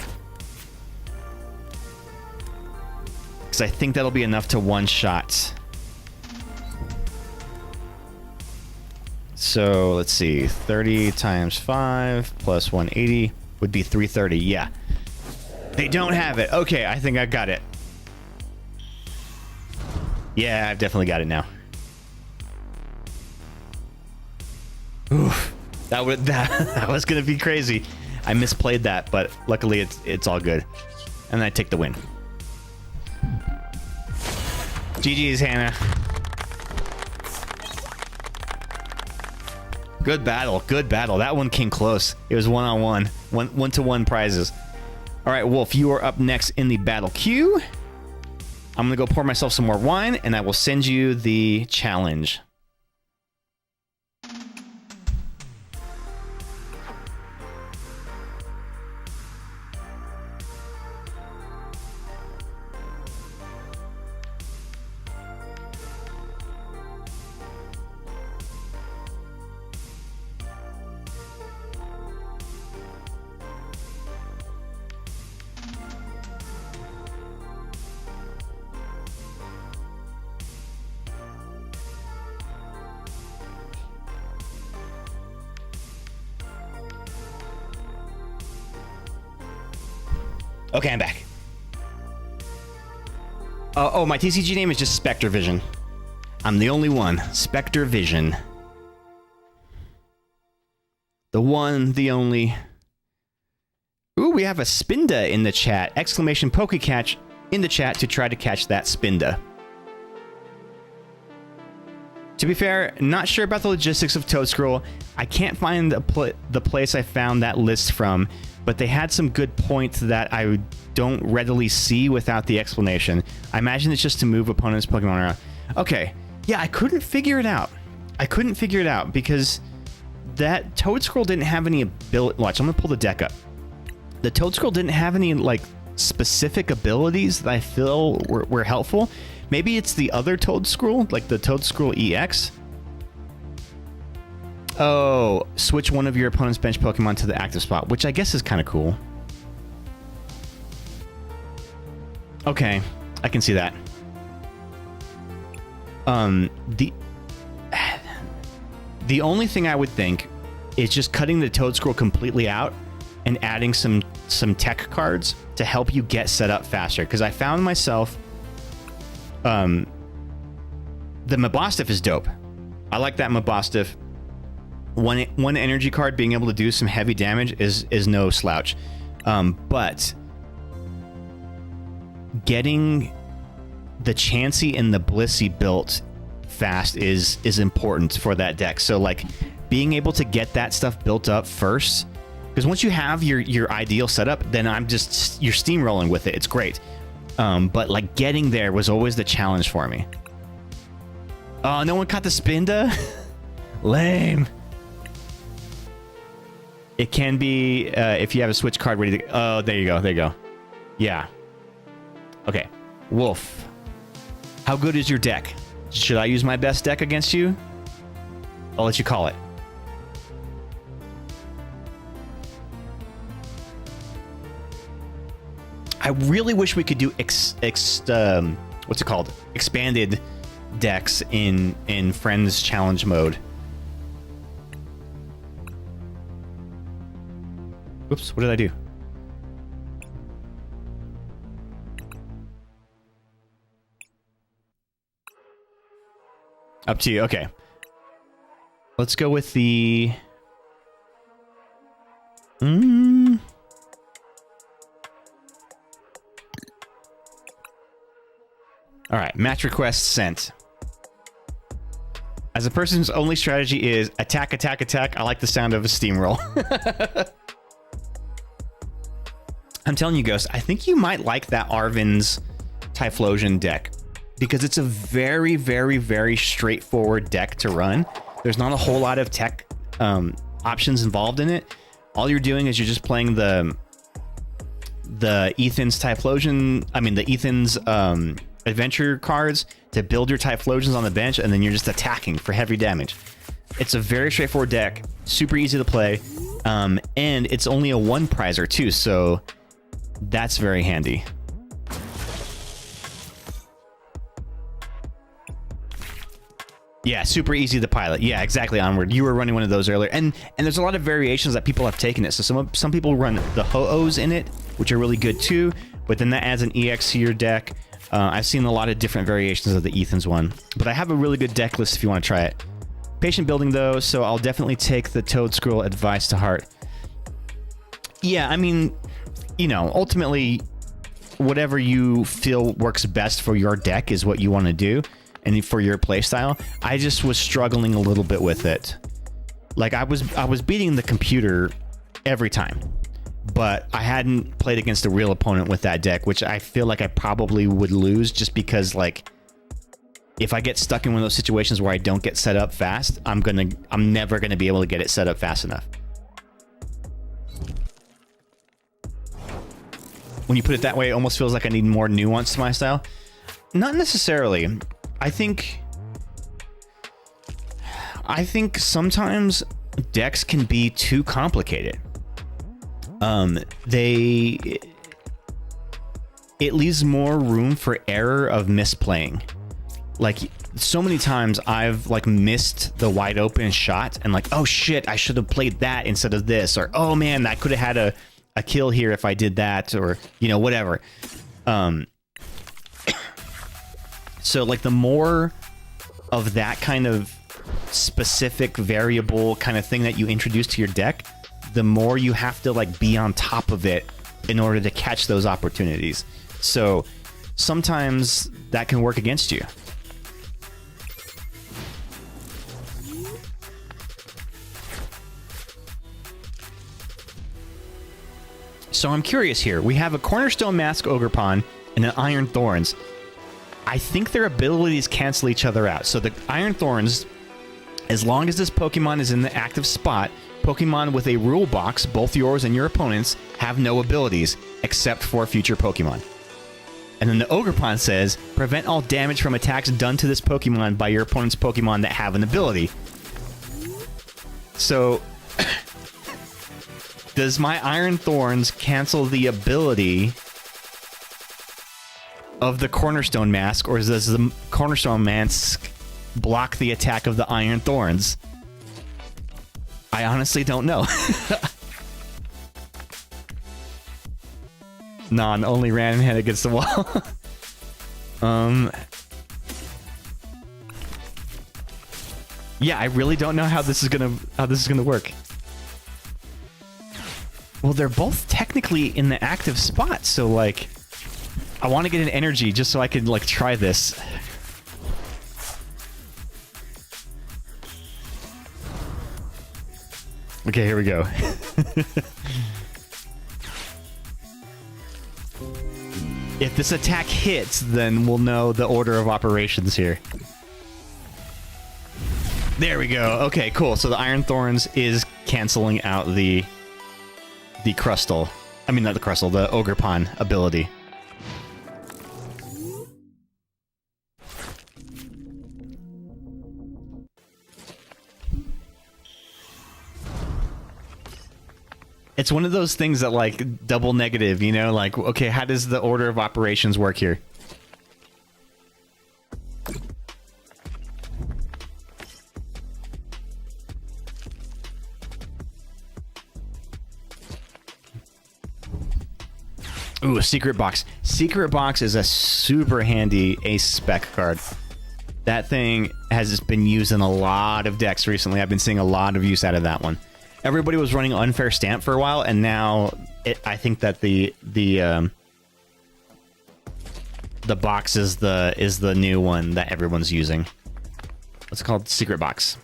Because I think that'll be enough to one-shot. So, let's see. 30 times 5 plus 180 would be 330. Yeah. They don't have it. Okay, I think I got it. Yeah, I've definitely got it now. Oof. That was gonna be crazy. I misplayed that, but luckily it's all good. And I take the win. GG's, Hannah. Good battle. Good battle. That one came close. It was one-on-one. One-to-one prizes. All right, Wolf, you are up next in the battle queue. I'm going to go pour myself some more wine, and I will send you the challenge. Okay, I'm back. Oh, my TCG name is just Spectre Vision. I'm the only one. Spectre Vision. The one, the only. Ooh, we have a Spinda in the chat. Exclamation Pokecatch in the chat to try to catch that Spinda. To be fair, not sure about the logistics of Toad Scroll. I can't find the place I found that list from, but they had some good points that I don't readily see without the explanation. I imagine it's just to move opponents' Pokemon around. Okay, yeah, I couldn't figure it out. I couldn't figure it out because that Toad Scroll didn't have any ability. Watch, I'm gonna pull the deck up. The Toad Scroll didn't have any like specific abilities that I feel were helpful. Maybe it's the other Toad Scroll, like the Toad Scroll EX. Oh, switch one of your opponent's bench Pokemon to the active spot, which I guess is kind of cool. Okay, I can see that. The only thing I would think is just cutting the Toad Scroll completely out and adding some tech cards to help you get set up faster. Because I found myself, the Mabostiff is dope. I like that Mabostiff. One energy card being able to do some heavy damage is no slouch. But getting the Chansey and the Blissey built fast is important for that deck. So like being able to get that stuff built up first, because once you have your ideal setup, then you're steamrolling with it. It's great. But like getting there was always the challenge for me. Oh, no one caught the Spinda? Lame. It can be if you have a switch card ready to... Oh, there you go. There you go. Yeah. Okay. Wolf. How good is your deck? Should I use my best deck against you? I'll let you call it. I really wish we could do what's it called? Expanded decks in Friends Challenge mode. Whoops, what did I do? Up to you. Okay. Let's go with the... All right, match request sent. As a person whose only strategy is attack, attack, attack, I like the sound of a steamroll. I'm telling you, Ghost, I think you might like that Arvin's Typhlosion deck because it's a very, very, very straightforward deck to run. There's not a whole lot of tech options involved in it. All you're doing is you're just playing the Ethan's Typhlosion, the Ethan's adventure cards to build your Typhlosions on the bench, and then you're just attacking for heavy damage. It's a very straightforward deck, super easy to play, and it's only a one prizer too, so that's very handy. Yeah, super easy to pilot. Yeah, exactly, Onward. You were running one of those earlier, and there's a lot of variations that people have taken it. So some people run the Ho-Ohs in it, which are really good too, but then that adds an EX to your deck. I've seen a lot of different variations of the Ethan's one, but I have a really good deck list if you want to try it. Patient building though, so I'll definitely take the Toad Scroll advice to heart. Yeah, I mean, you know, ultimately, whatever you feel works best for your deck is what you want to do, and for your playstyle. I just was struggling a little bit with it. Like I was beating the computer every time, but I hadn't played against a real opponent with that deck, which I feel like I probably would lose just because, like, if I get stuck in one of those situations where I don't get set up fast, I'm never gonna be able to get it set up fast enough. When you put it that way, it almost feels like I need more nuance to my style. Not necessarily. I think sometimes decks can be too complicated. It leaves more room for error of misplaying. Like, so many times I've like missed the wide open shot and like, oh shit, I should have played that instead of this, or oh man, I could have had a kill here if I did that, or you know, whatever. So like the more of that kind of specific variable kind of thing that you introduce to your deck, the more you have to like be on top of it in order to catch those opportunities. So sometimes that can work against you. So I'm curious here. We have a Cornerstone Mask Ogrepon and an Iron Thorns. I think their abilities cancel each other out. So the Iron Thorns, as long as this Pokemon is in the active spot, Pokemon with a rule box, both yours and your opponent's, have no abilities except for future Pokemon. And then the Ogrepon says, prevent all damage from attacks done to this Pokemon by your opponent's Pokemon that have an ability. So, does my Iron Thorns cancel the ability of the Cornerstone Mask, or does the Cornerstone Mask block the attack of the Iron Thorns? I honestly don't know. Non only ran head against the wall. Yeah, I really don't know how this is gonna work. Well, they're both technically in the active spot, so like, I want to get an energy just so I can like try this. Okay, here we go. If this attack hits, then we'll know the order of operations here. There we go. Okay, cool. So the Iron Thorns is canceling out the Crustle. I mean, not the Crustle, the Ogrepon ability. It's one of those things that, like, double negative, you know? Like, okay, how does the order of operations work here? Ooh, a Secret Box. Secret Box is a super handy ace spec card. That thing has been used in a lot of decks recently. I've been seeing a lot of use out of that one. Everybody was running Unfair Stamp for a while, and now I think that the box is the new one that everyone's using. It's called Secret Box.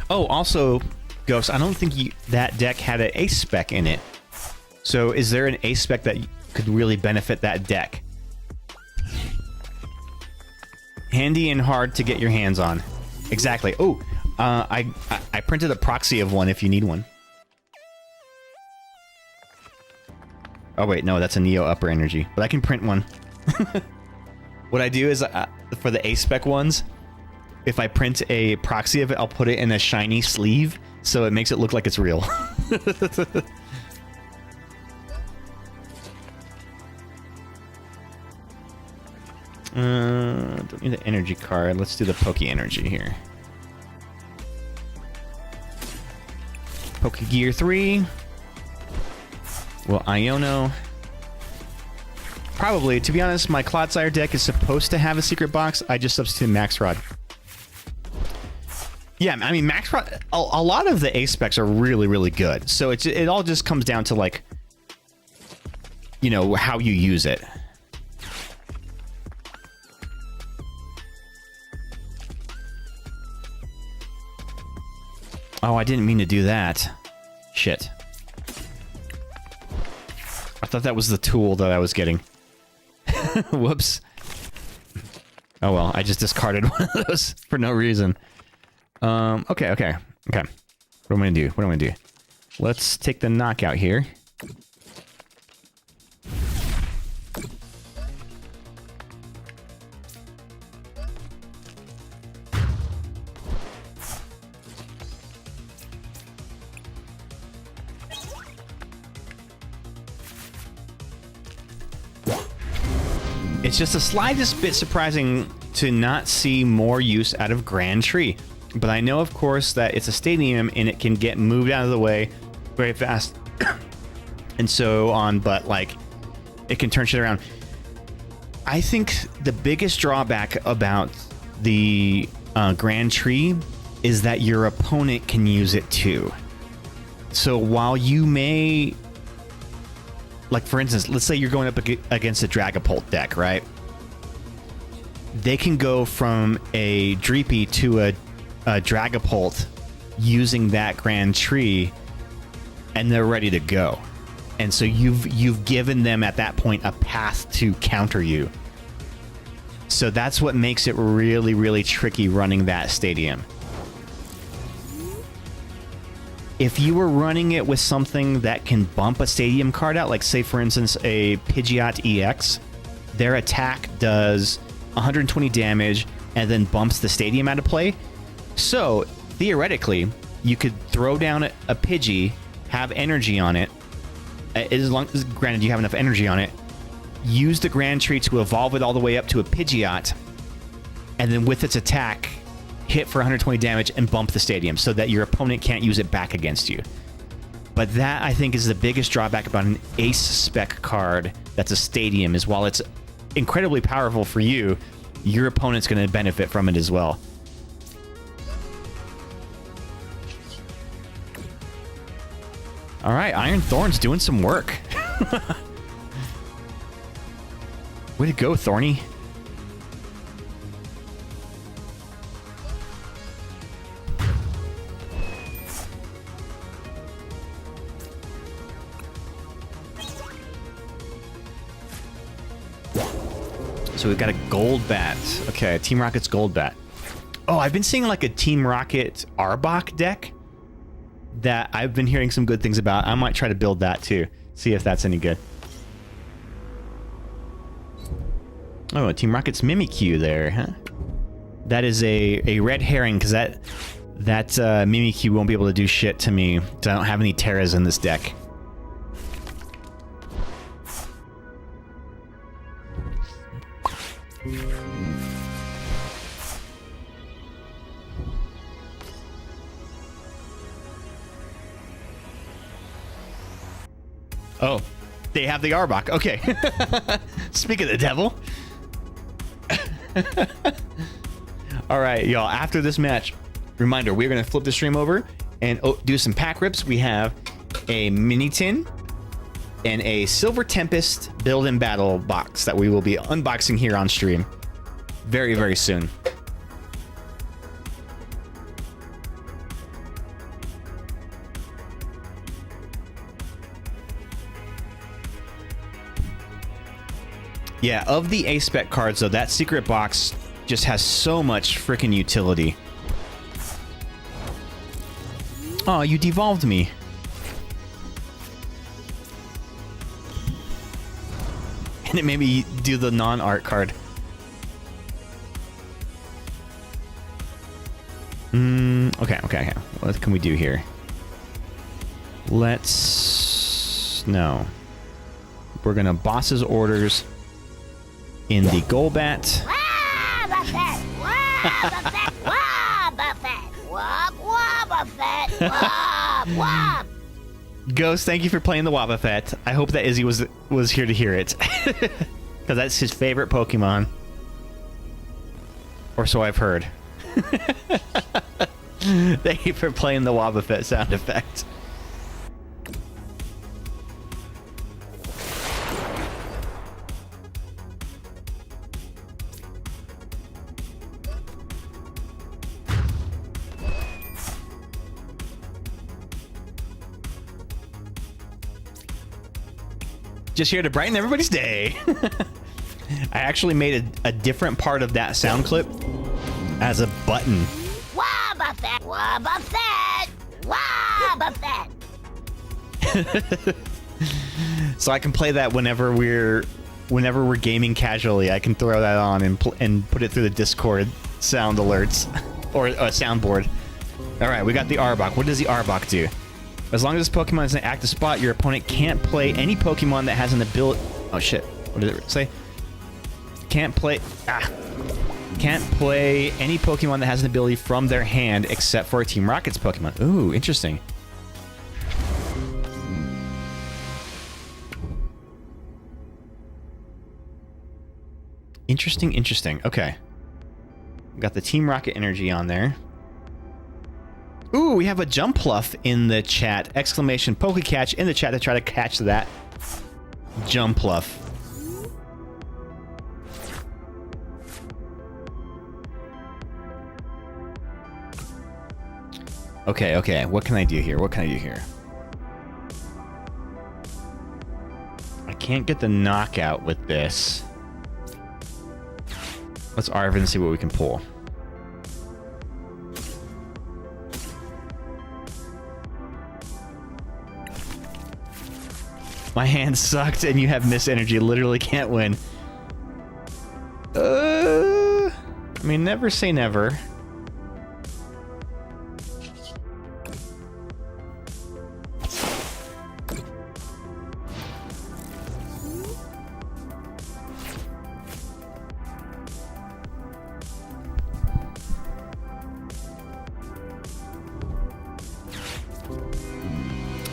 Oh, also, Ghost, I don't think that deck had an ace spec in it. So is there an ace spec that could really benefit that deck? Handy and hard to get your hands on. Exactly. Oh, I printed a proxy of one if you need one. Oh wait, no, that's a Neo Upper Energy. But I can print one. What I do is, for the ace spec ones, if I print a proxy of it, I'll put it in a shiny sleeve, so it makes it look like it's real. Don't need the energy card. Let's do the Poke Energy here. Pokegear 3. Well, Iono. Probably, to be honest, my Clodsire deck is supposed to have a secret box. I just substitute Max Rod. Yeah, I mean, Max Rod, a lot of the A specs are really, really good. So it all just comes down to, like, you know, how you use it. Oh, I didn't mean to do that. Shit. I thought that was the tool that I was getting. Whoops. Oh well, I just discarded one of those for no reason. Okay. What am I gonna do? Let's take the knockout here. It's just the slightest bit surprising to not see more use out of Grand Tree. But I know, of course, that it's a stadium and it can get moved out of the way very fast and so on, but, like, it can turn shit around. I think the biggest drawback about the Grand Tree is that your opponent can use it too. So while you may... Like, for instance, let's say you're going up against a Dragapult deck, right? They can go from a Dreepy to a Dragapult using that Grand Tree, and they're ready to go. And so you've given them, at that point, a path to counter you. So that's what makes it really, really tricky running that stadium. If you were running it with something that can bump a stadium card out, like, say, for instance, a Pidgeot EX, their attack does 120 damage and then bumps the stadium out of play. So, theoretically, you could throw down a Pidgey, have energy on it, as long as, granted, you have enough energy on it, use the Grand Tree to evolve it all the way up to a Pidgeot, and then with its attack, hit for 120 damage and bump the stadium so that your opponent can't use it back against you. But that, I think, is the biggest drawback about an ace spec card that's a stadium, is while it's incredibly powerful for you, your opponent's going to benefit from it as well. All right, Iron Thorn's doing some work. Way to go, Thorny. So we've got a gold bat. Okay, Team Rocket's gold bat. Oh, I've been seeing, like, a Team Rocket Arbok deck that I've been hearing some good things about. I might try to build that too. See if that's any good. Oh, Team Rocket's Mimikyu there, huh? That is a red herring, because that Mimikyu won't be able to do shit to me. I don't have any Terras in this deck. Oh, they have the Arbok. Okay. Speak of the devil. All right, y'all. After this match, reminder, we're going to flip the stream over and do some pack rips. We have a mini tin and a Silver Tempest build and battle box that we will be unboxing here on stream very, very soon. Yeah, of the A-Spec cards, though, that secret box just has so much freaking utility. Oh, you devolved me. And it made me do the non-art card. Okay. What can we do here? No. We're gonna boss's orders in the Golbat. Wop! Ghost, thank you for playing the Wobbuffet. I hope that Izzy was here to hear it. Because that's his favorite Pokemon. Or so I've heard. Thank you for playing the Wobbuffet sound effect. Just here to brighten everybody's day. I actually made a different part of that sound clip as a button. Wobbuffet! Wobbuffet! Wobbuffet! So I can play that whenever we're gaming casually. I can throw that on and put it through the Discord sound alerts or soundboard. All right, we got the Arbok. What does the Arbok do? As long as this Pokemon is in an active spot, your opponent can't play any Pokemon that has an ability. Oh shit! What did it say? Can't play any Pokemon that has an ability from their hand except for a Team Rocket's Pokemon. Ooh, interesting. Interesting. Okay. We got the Team Rocket energy on there. Ooh, we have a Jumpluff in the chat. Exclamation Pokecatch in the chat to try to catch that Jumpluff. Okay. What can I do here? I can't get the knockout with this. Let's Arven and see what we can pull. My hand sucked and you have Miss Energy. Literally can't win. I mean, never say never.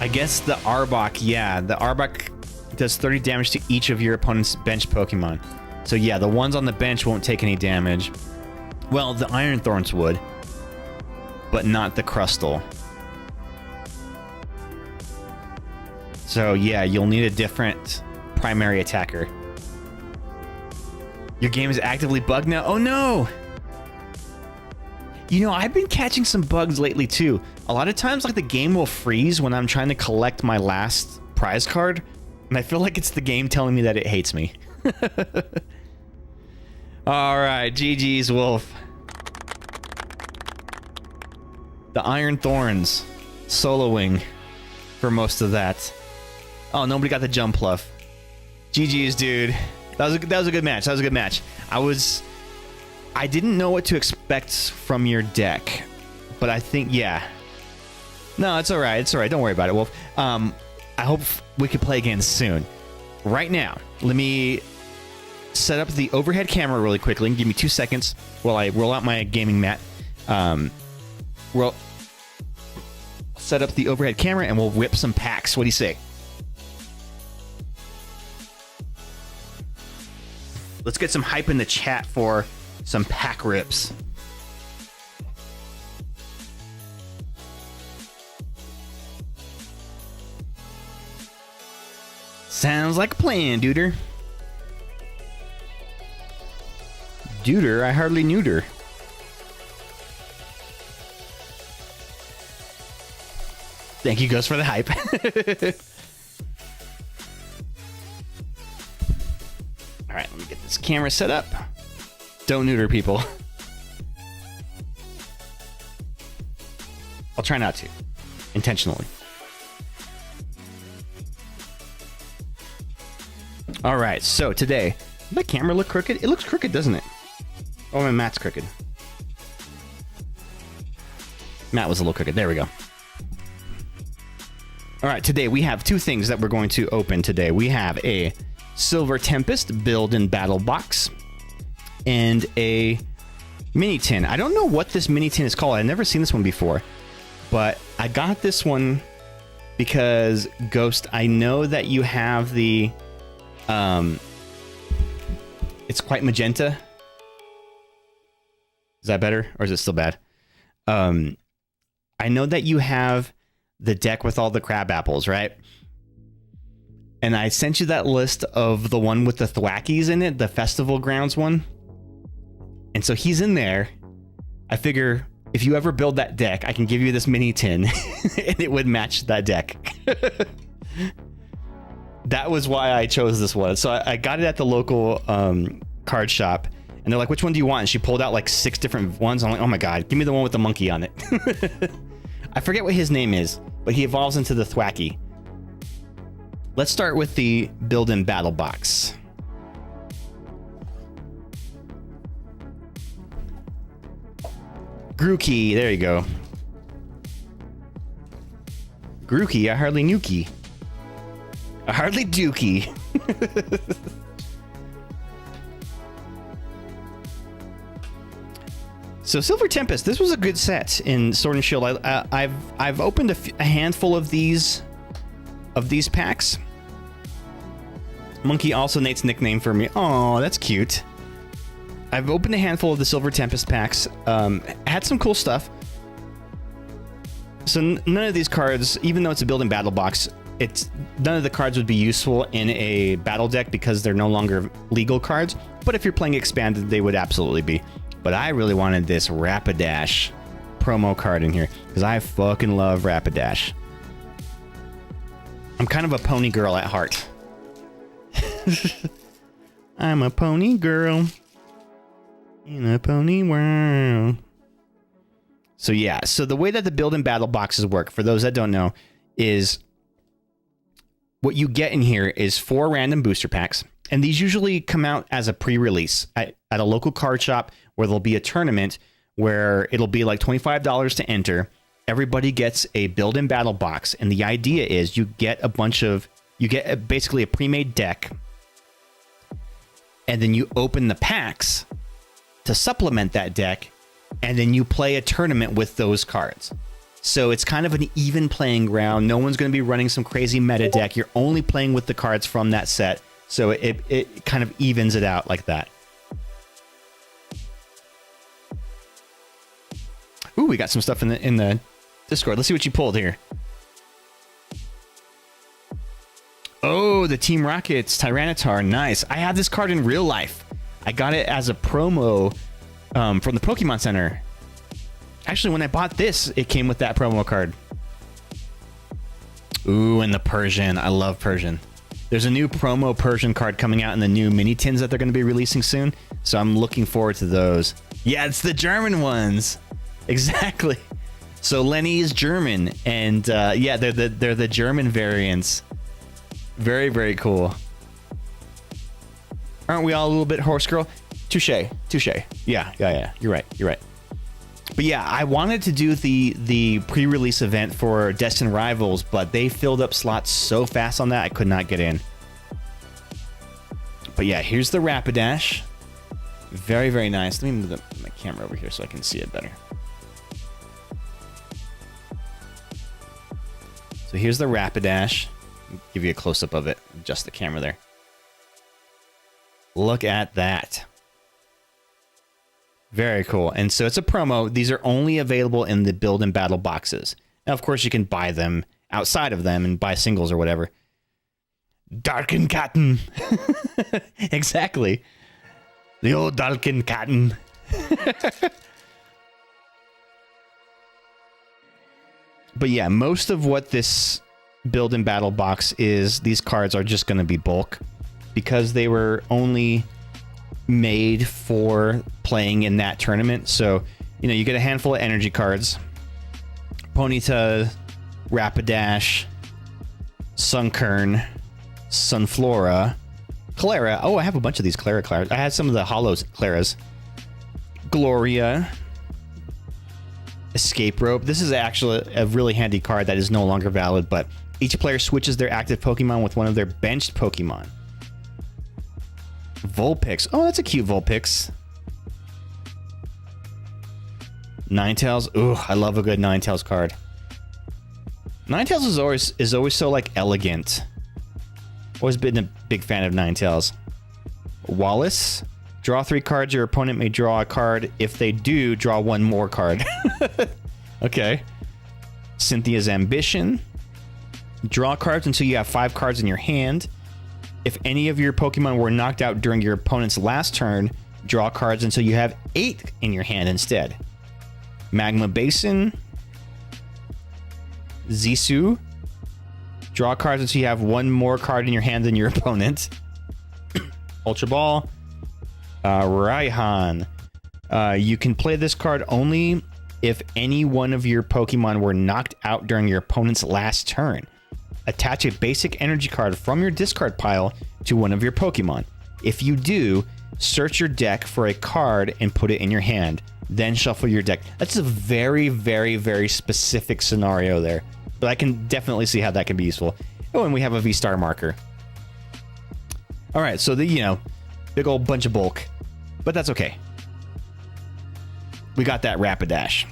I guess the Arbok, yeah. The Arbok does 30 damage to each of your opponent's bench Pokemon. So yeah, the ones on the bench won't take any damage. Well, the Iron Thorns would, but not the Crustle. So yeah, you'll need a different primary attacker. Your game is actively bugged now? Oh no! You know, I've been catching some bugs lately too. A lot of times, like, the game will freeze when I'm trying to collect my last prize card, and I feel like it's the game telling me that it hates me. Alright, GG's, Wolf. The Iron Thorns. Soloing for most of that. Oh, nobody got the Jumpluff. GG's, dude. That was a good match. I didn't know what to expect from your deck, but I think, yeah. No, it's alright. Don't worry about it, Wolf. I hope we can play again soon. Right now, let me set up the overhead camera really quickly. Give me 2 seconds while I roll out my gaming mat. We'll set up the overhead camera and we'll whip some packs. What do you say? Let's get some hype in the chat for some pack rips. Sounds like a plan, Duder. Duder, I hardly neuter. Thank you, Ghost, for the hype. Alright, let me get this camera set up. Don't neuter people. I'll try not to. Intentionally. Alright, so today... Does my camera look crooked? It looks crooked, doesn't it? Oh, my mat's crooked. Matt was a little crooked. There we go. Alright, today we have two things that we're going to open today. We have a Silver Tempest Build and Battle Box. And a Mini Tin. I don't know what this Mini Tin is called. I've never seen this one before. But I got this one because, Ghost, I know that you have the... it's quite magenta. Is that better? Or is it still bad? I know that you have the deck with all the crab apples, right? And I sent you that list of the one with the thwackies in it, the Festival Grounds one. And so he's in there. I figure if you ever build that deck, I can give you this mini tin and it would match that deck. That was why I chose this one. So I got it at the local card shop. And they're like, which one do you want? And she pulled out like 6 different ones. I'm like, oh my God, give me the one with the monkey on it. I forget what his name is, but he evolves into the Thwacky. Let's start with the build-in battle box. Grookey, there you go. Grookey, I hardly nukey. I hardly dookie. So Silver Tempest, this was a good set in Sword and Shield. I've opened a handful of these packs. Monkey also Nate's nickname for me. Oh, that's cute. I've opened a handful of the Silver Tempest packs. Had some cool stuff. So none of these cards, even though it's a build-in battle box, none of the cards would be useful in a battle deck because they're no longer legal cards. But if you're playing expanded, they would absolutely be. But I really wanted this Rapidash promo card in here because I fucking love Rapidash. I'm kind of a pony girl at heart. I'm a pony girl in a pony world. So yeah, so the way that the build-in battle boxes work, for those that don't know, is what you get in here is 4 random booster packs. And these usually come out as a pre-release at a local card shop where there'll be a tournament where it'll be like $25 to enter. Everybody gets a build-in battle box. And the idea is you get basically a pre-made deck. And then you open the packs to supplement that deck. And then you play a tournament with those cards. So it's kind of an even playing ground. No one's going to be running some crazy meta deck. You're only playing with the cards from that set. So it kind of evens it out like that. Ooh, we got some stuff in the Discord. Let's see what you pulled here. Oh, the Team Rockets Tyranitar. Nice. I have this card in real life. I got it as a promo from the Pokemon Center. Actually, when I bought this, it came with that promo card. Ooh, and the Persian. I love Persian. There's a new promo Persian card coming out in the new mini tins that they're going to be releasing soon. So I'm looking forward to those. Yeah, it's the German ones. Exactly. So Lenny is German, and yeah, they're the German variants. Very, very cool. Aren't we all a little bit horse girl? Touche. Yeah. You're right. But yeah, I wanted to do the pre-release event for Destined Rivals, but they filled up slots so fast on that I could not get in. But yeah, here's the Rapidash. Very, very nice. Let me move my camera over here so I can see it better. So here's the Rapidash. I'll give you a close-up of it. Adjust the camera there. Look at that. Very cool. And so it's a promo. These are only available in the build and battle boxes. Now, of course, you can buy them outside of them and buy singles or whatever. Darken Cotton. Exactly. The old Darken Cotton. But yeah, most of what this build and battle box is, these cards are just going to be bulk because they were only made for playing in that tournament. So, you know, you get a handful of energy cards. Ponyta, Rapidash, Sunkern, Sunflora, Clara. Oh, I have a bunch of these Clara cards. I had some of the hollow Claras. Gloria, Escape Rope. This is actually a really handy card that is no longer valid, but each player switches their active Pokemon with one of their benched Pokemon. Vulpix. Oh, that's a cute Vulpix. Ninetales. Ooh, I love a good Ninetales card. Ninetales is always so like elegant. Always been a big fan of Ninetales. Wallace, draw 3 cards. Your opponent may draw a card. If they do, draw 1 more card. Okay. Cynthia's Ambition. Draw cards until you have 5 cards in your hand. If any of your Pokemon were knocked out during your opponent's last turn, draw cards until you have 8 in your hand instead. Magma Basin. Zisu. Draw cards until you have 1 more card in your hand than your opponent. Ultra Ball. Raihan. You can play this card only if any one of your Pokemon were knocked out during your opponent's last turn. Attach a basic energy card from your discard pile to one of your Pokemon. If you do, search your deck for a card and put it in your hand. Then shuffle your deck. That's a very, very, very specific scenario there. But I can definitely see how that can be useful. Oh, and we have a V-Star marker. All right, so the, big old bunch of bulk. But that's okay. We got that Rapidash.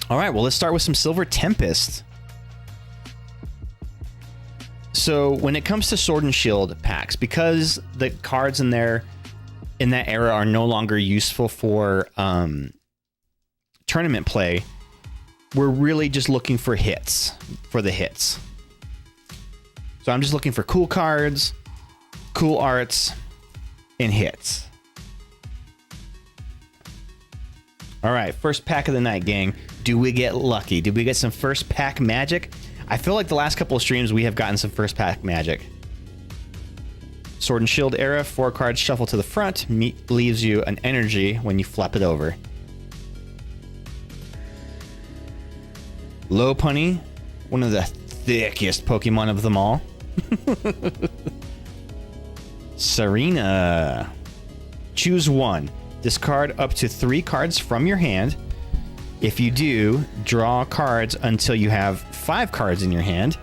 All right, well, let's start with some Silver Tempest. So when it comes to Sword and Shield packs, because the cards in there in that era are no longer useful for tournament play, we're really just looking for hits, for the hits. So I'm just looking for cool cards, cool arts, and hits. All right, first pack of the night, gang. Do we get lucky? Did we get some first pack magic? I feel like the last couple of streams we have gotten some first pack magic. Sword and Shield era, 4 cards shuffle to the front, leaves you an energy when you flip it over. Lopunny, one of the thickest Pokemon of them all. Serena. Choose 1. Discard up to 3 cards from your hand. If you do, draw cards until you have 5 cards in your hand,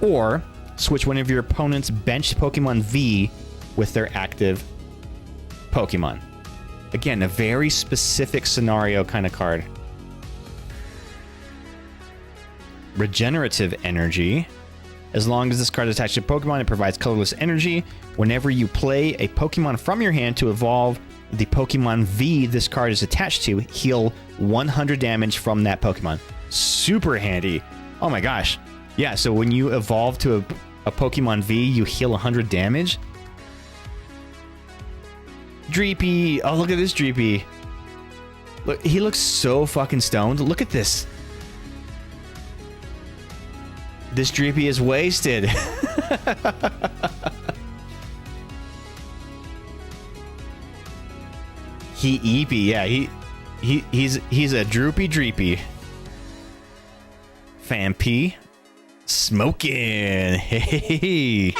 or switch one of your opponent's benched Pokemon V with their active Pokemon. Again, a very specific scenario kind of card. Regenerative Energy. As long as this card is attached to a Pokemon, it provides colorless energy. Whenever you play a Pokemon from your hand to evolve the Pokemon V this card is attached to, heal 100 damage from that Pokemon. Super handy. Oh my gosh. Yeah, so when you evolve to a Pokemon V, you heal 100 damage. Dreepy. Oh, look at this Dreepy. Look, he looks so fucking stoned. Look at this. This Dreepy is wasted. He eepy, yeah, he's a droopy dreepy. Famp. Smoking. Hey.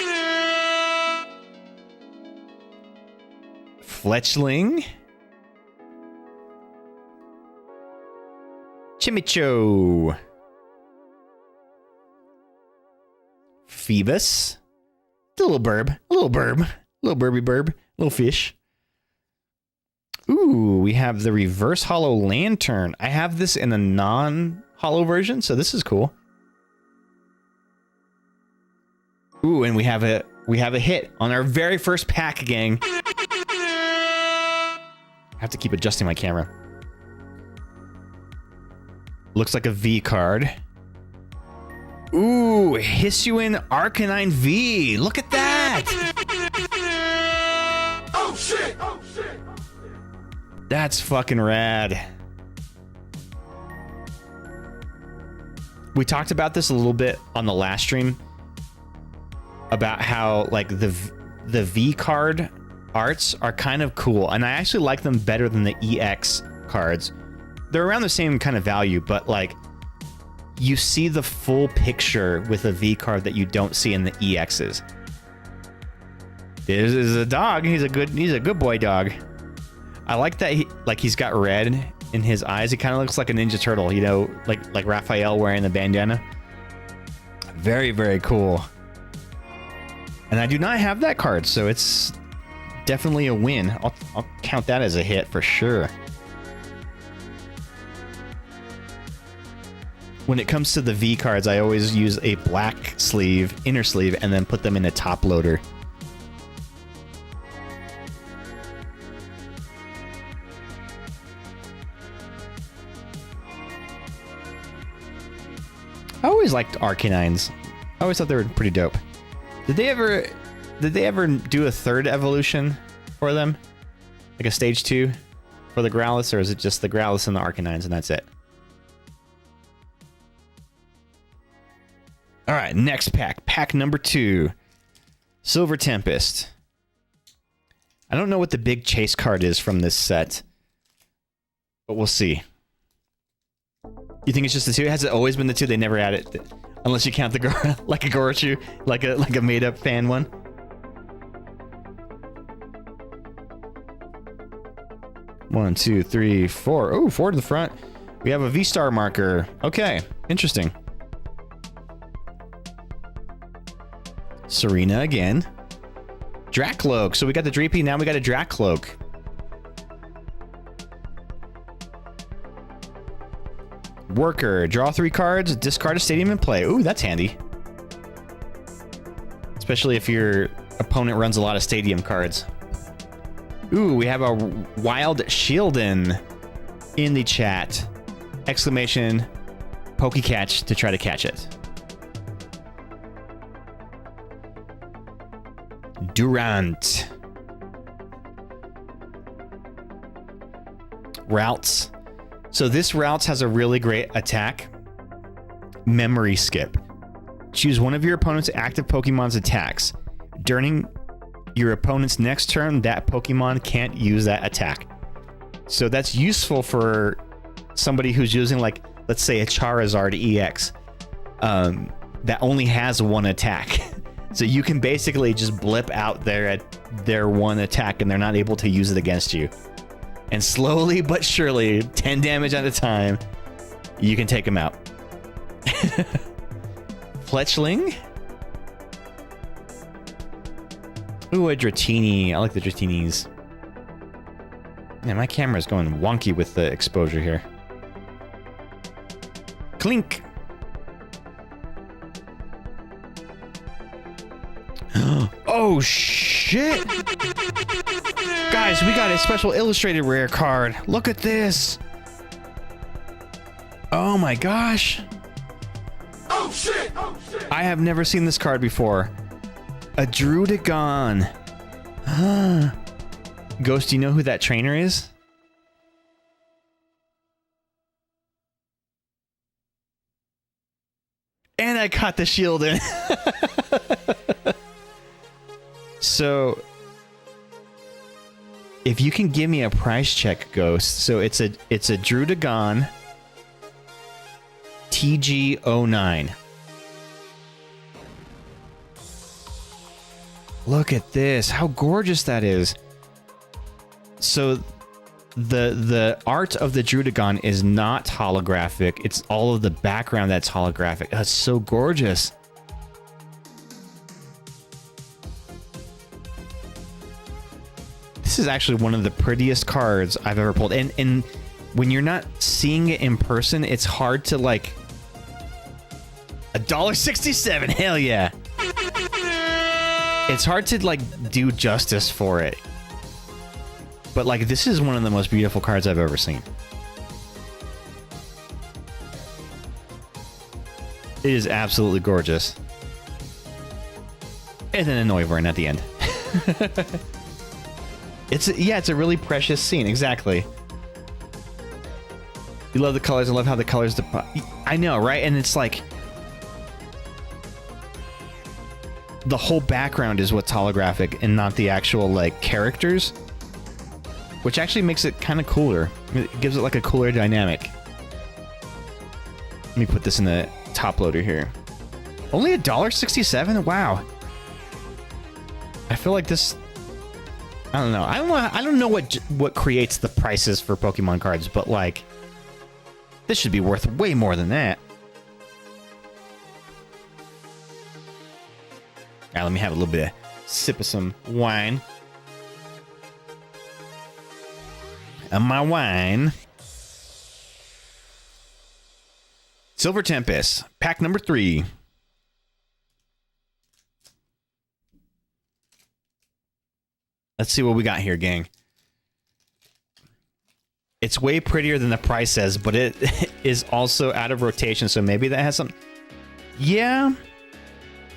Fletchling. Chimicho. Phoebus. A little burb. A little burb. A little burby burb. A little fish. Ooh, we have the reverse hollow lantern. I have this in a non-hollow version, so this is cool. Ooh, and we have a hit on our very first pack, gang. I have to keep adjusting my camera. Looks like a V card. Ooh, Hisuian Arcanine V. Look at that. Oh shit! Oh shit! That's fucking rad. We talked about this a little bit on the last stream about how like the V card arts are kind of cool, and I actually like them better than the EX cards. They're around the same kind of value, but like you see the full picture with a V card that you don't see in the EXs. This is a dog. He's a good boy dog. I like that he's got red in his eyes. He kind of looks like a Ninja Turtle, you know, like Raphael wearing the bandana. Very, very cool. And I do not have that card, so it's definitely a win. I'll count that as a hit for sure. when it comes to the V cards, I always use a black sleeve, inner sleeve, and then put them in a top loader. I always liked Arcanines. I always thought they were pretty dope. Did they ever do a third evolution for them? Like a stage 2 for the Growlithe, or is it just the Growlithe and the Arcanines and that's it? Alright, next pack. Pack number 2. Silver Tempest. I don't know what the big chase card is from this set, but we'll see. You think it's just the 2? Has it always been the 2? They never added it, unless you count the like a Gorochu, like a made-up fan one. One, two, three, four. Oh, 4 to the front. We have a V-Star marker. Okay, interesting. Serena again. Dracloak. So we got the Dreepy, now we got a Dracloak. Worker. Draw 3 cards, discard a stadium and play. Ooh, that's handy. Especially if your opponent runs a lot of stadium cards. Ooh, we have a Wild Shieldon in the chat. Exclamation, Pokecatch to try to catch it. Durant. Routes. So this Routes has a really great attack. Memory Skip. Choose one of your opponent's active Pokemon's attacks. During your opponent's next turn, that Pokemon can't use that attack. So that's useful for somebody who's using, like, let's say a Charizard EX that only has one attack. So you can basically just blip out their one attack and they're not able to use it against you. And slowly but surely, 10 damage at a time, you can take them out. Fletchling. Ooh, a Dratini. I like the Dratinis. Man, my camera's going wonky with the exposure here. Clink. Oh, shit! Guys, we got a special illustrated rare card. Look at this. Oh my gosh. Oh shit! Oh shit! I have never seen this card before. A Drudagon. Ghost, do you know who that trainer is? And I caught the shield in. So, if you can give me a price check, Ghost. So it's a Drudagon TG09. Look at this. How gorgeous that is. So the art of the Drudagon is not holographic. It's all of the background that's holographic. That's so gorgeous. This is actually one of the prettiest cards I've ever pulled. And when you're not seeing it in person, it's hard to, like... $1.67, hell yeah! It's hard to, like, do justice for it. But, like, this is one of the most beautiful cards I've ever seen. It is absolutely gorgeous. And then a Noivern at the end. It's a really precious scene, exactly. You love the colors. I love how the colors... I know, right? And it's like... The whole background is what's holographic and not the actual, like, characters. Which actually makes it kind of cooler. It gives it, like, a cooler dynamic. Let me put this in the top loader here. Only $1.67? Wow. I feel like this... I don't know. I don't know what creates the prices for Pokemon cards, but, like, this should be worth way more than that. Alright, let me have a little bit of sip of some wine. And my wine. Silver Tempest, pack number 3. Let's see what we got here, gang. It's way prettier than the price says, but it is also out of rotation, so maybe that has some... Yeah.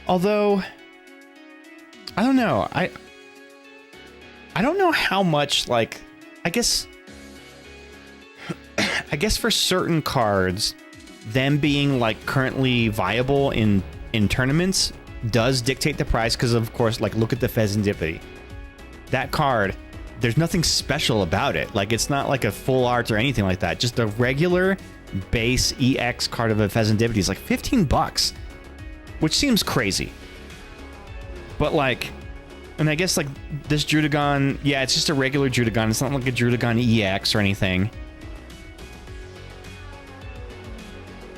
Although, I don't know. I don't know how much, like, I guess for certain cards, them being like currently viable in tournaments does dictate the price, because of course, like, look at the Pheasantipity. That card, there's nothing special about it. Like, it's not like a full art or anything like that. Just a regular base EX card of a Pheasantipity is like $15, which seems crazy. But like, and I guess like this Drudagon, yeah, it's just a regular Drudagon. It's not like a Drudagon EX or anything.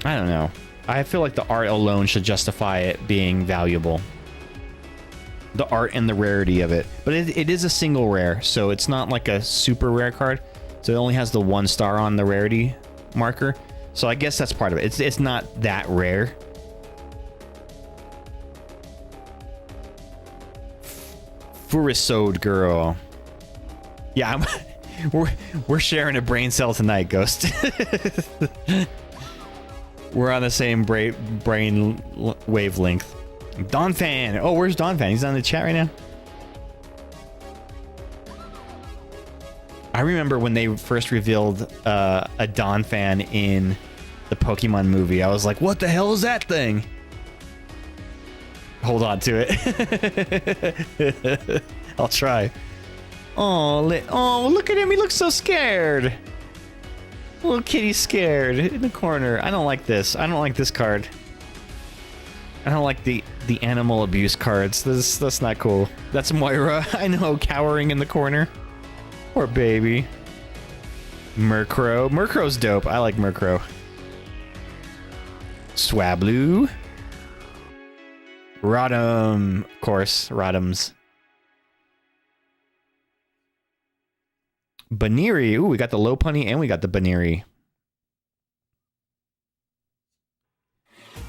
I don't know. I feel like the art alone should justify it being valuable. The art and the rarity of it. But it is a single rare, so it's not like a super rare card. So it only has the 1 star on the rarity marker. So I guess that's part of it. It's not that rare. Furisode girl. Yeah, we're sharing a brain cell tonight, Ghost. We're on the same brain wavelength. Donphan. Oh, where's Donphan? He's on the chat right now. I remember when they first revealed a Donphan in the Pokemon movie. I was like, what the hell is that thing? Hold on to it. I'll try. Oh, look at him. He looks so scared. Little kitty's scared in the corner. I don't like this. I don't like this card. I don't like the animal abuse cards. That's not cool. That's Moira. I know, cowering in the corner. Poor baby. Murkrow. Murkrow's dope. I like Murkrow. Swablu. Rodham. Of course, Rodhams. Baniri. Ooh, we got the Lopunny and we got the Baniri.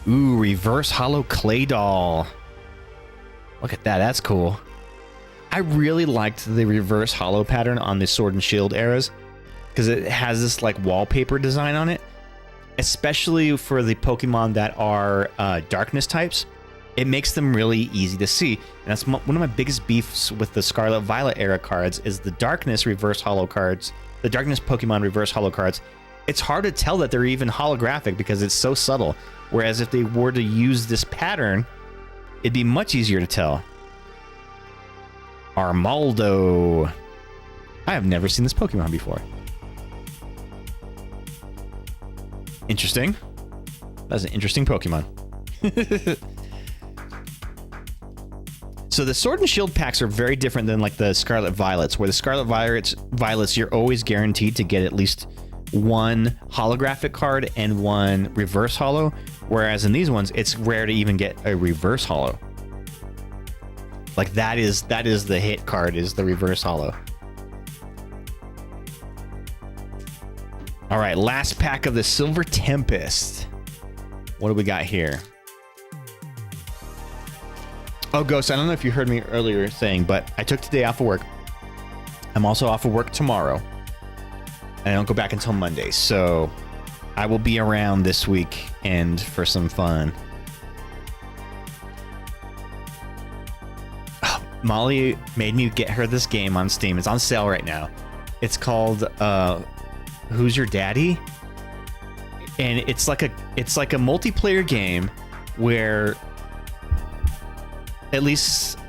Ooh, reverse hollow Claydol. Look at that. That's cool. I really liked the reverse hollow pattern on the Sword and Shield eras because it has this like wallpaper design on it, especially for the Pokemon that are darkness types. It makes them really easy to see. And that's one of my biggest beefs with the Scarlet Violet era cards is the darkness reverse hollow cards, the darkness Pokemon reverse hollow cards. It's hard to tell that they're even holographic because it's so subtle. Whereas if they were to use this pattern, it'd be much easier to tell. Armaldo. I have never seen this Pokemon before. Interesting. That's an interesting Pokemon. So the Sword and Shield packs are very different than like the Scarlet Violets, where the Scarlet Violets you're always guaranteed to get at least one holographic card and one reverse hollow, whereas in these ones it's rare to even get a reverse hollow. Like that is the hit card, is the reverse hollow. All right, last pack of the Silver Tempest. What do we got here? Oh, Ghost, I don't know if you heard me earlier saying, but I took today off of work. I'm also off of work tomorrow. And I don't go back until Monday, so I will be around this weekend for some fun. Oh, Molly made me get her this game on Steam. It's on sale right now. It's called Who's Your Daddy? And it's like a multiplayer game where at least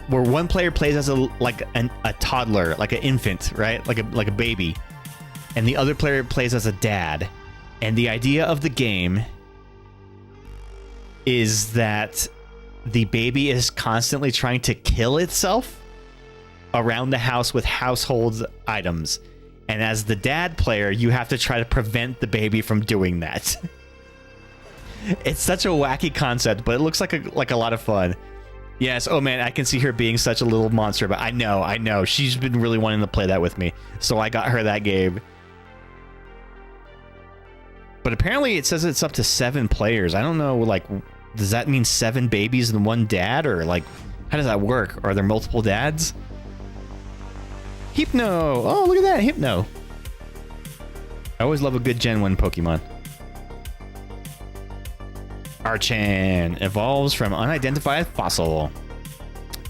where one player plays as a toddler, like an infant, right? Like a baby. And the other player plays as a dad. And the idea of the game is that the baby is constantly trying to kill itself around the house with household items. And as the dad player, you have to try to prevent the baby from doing that. It's such a wacky concept, but it looks like a lot of fun. Yes, oh man, I can see her being such a little monster, but I know. She's been really wanting to play that with me. So I got her that game. But apparently it says it's up to 7 players. I don't know, like, does that mean 7 babies and 1 dad? Or, like, how does that work? Are there multiple dads? Hypno! Oh, look at that, Hypno. I always love a good Gen 1 Pokemon. Archan evolves from unidentified fossil.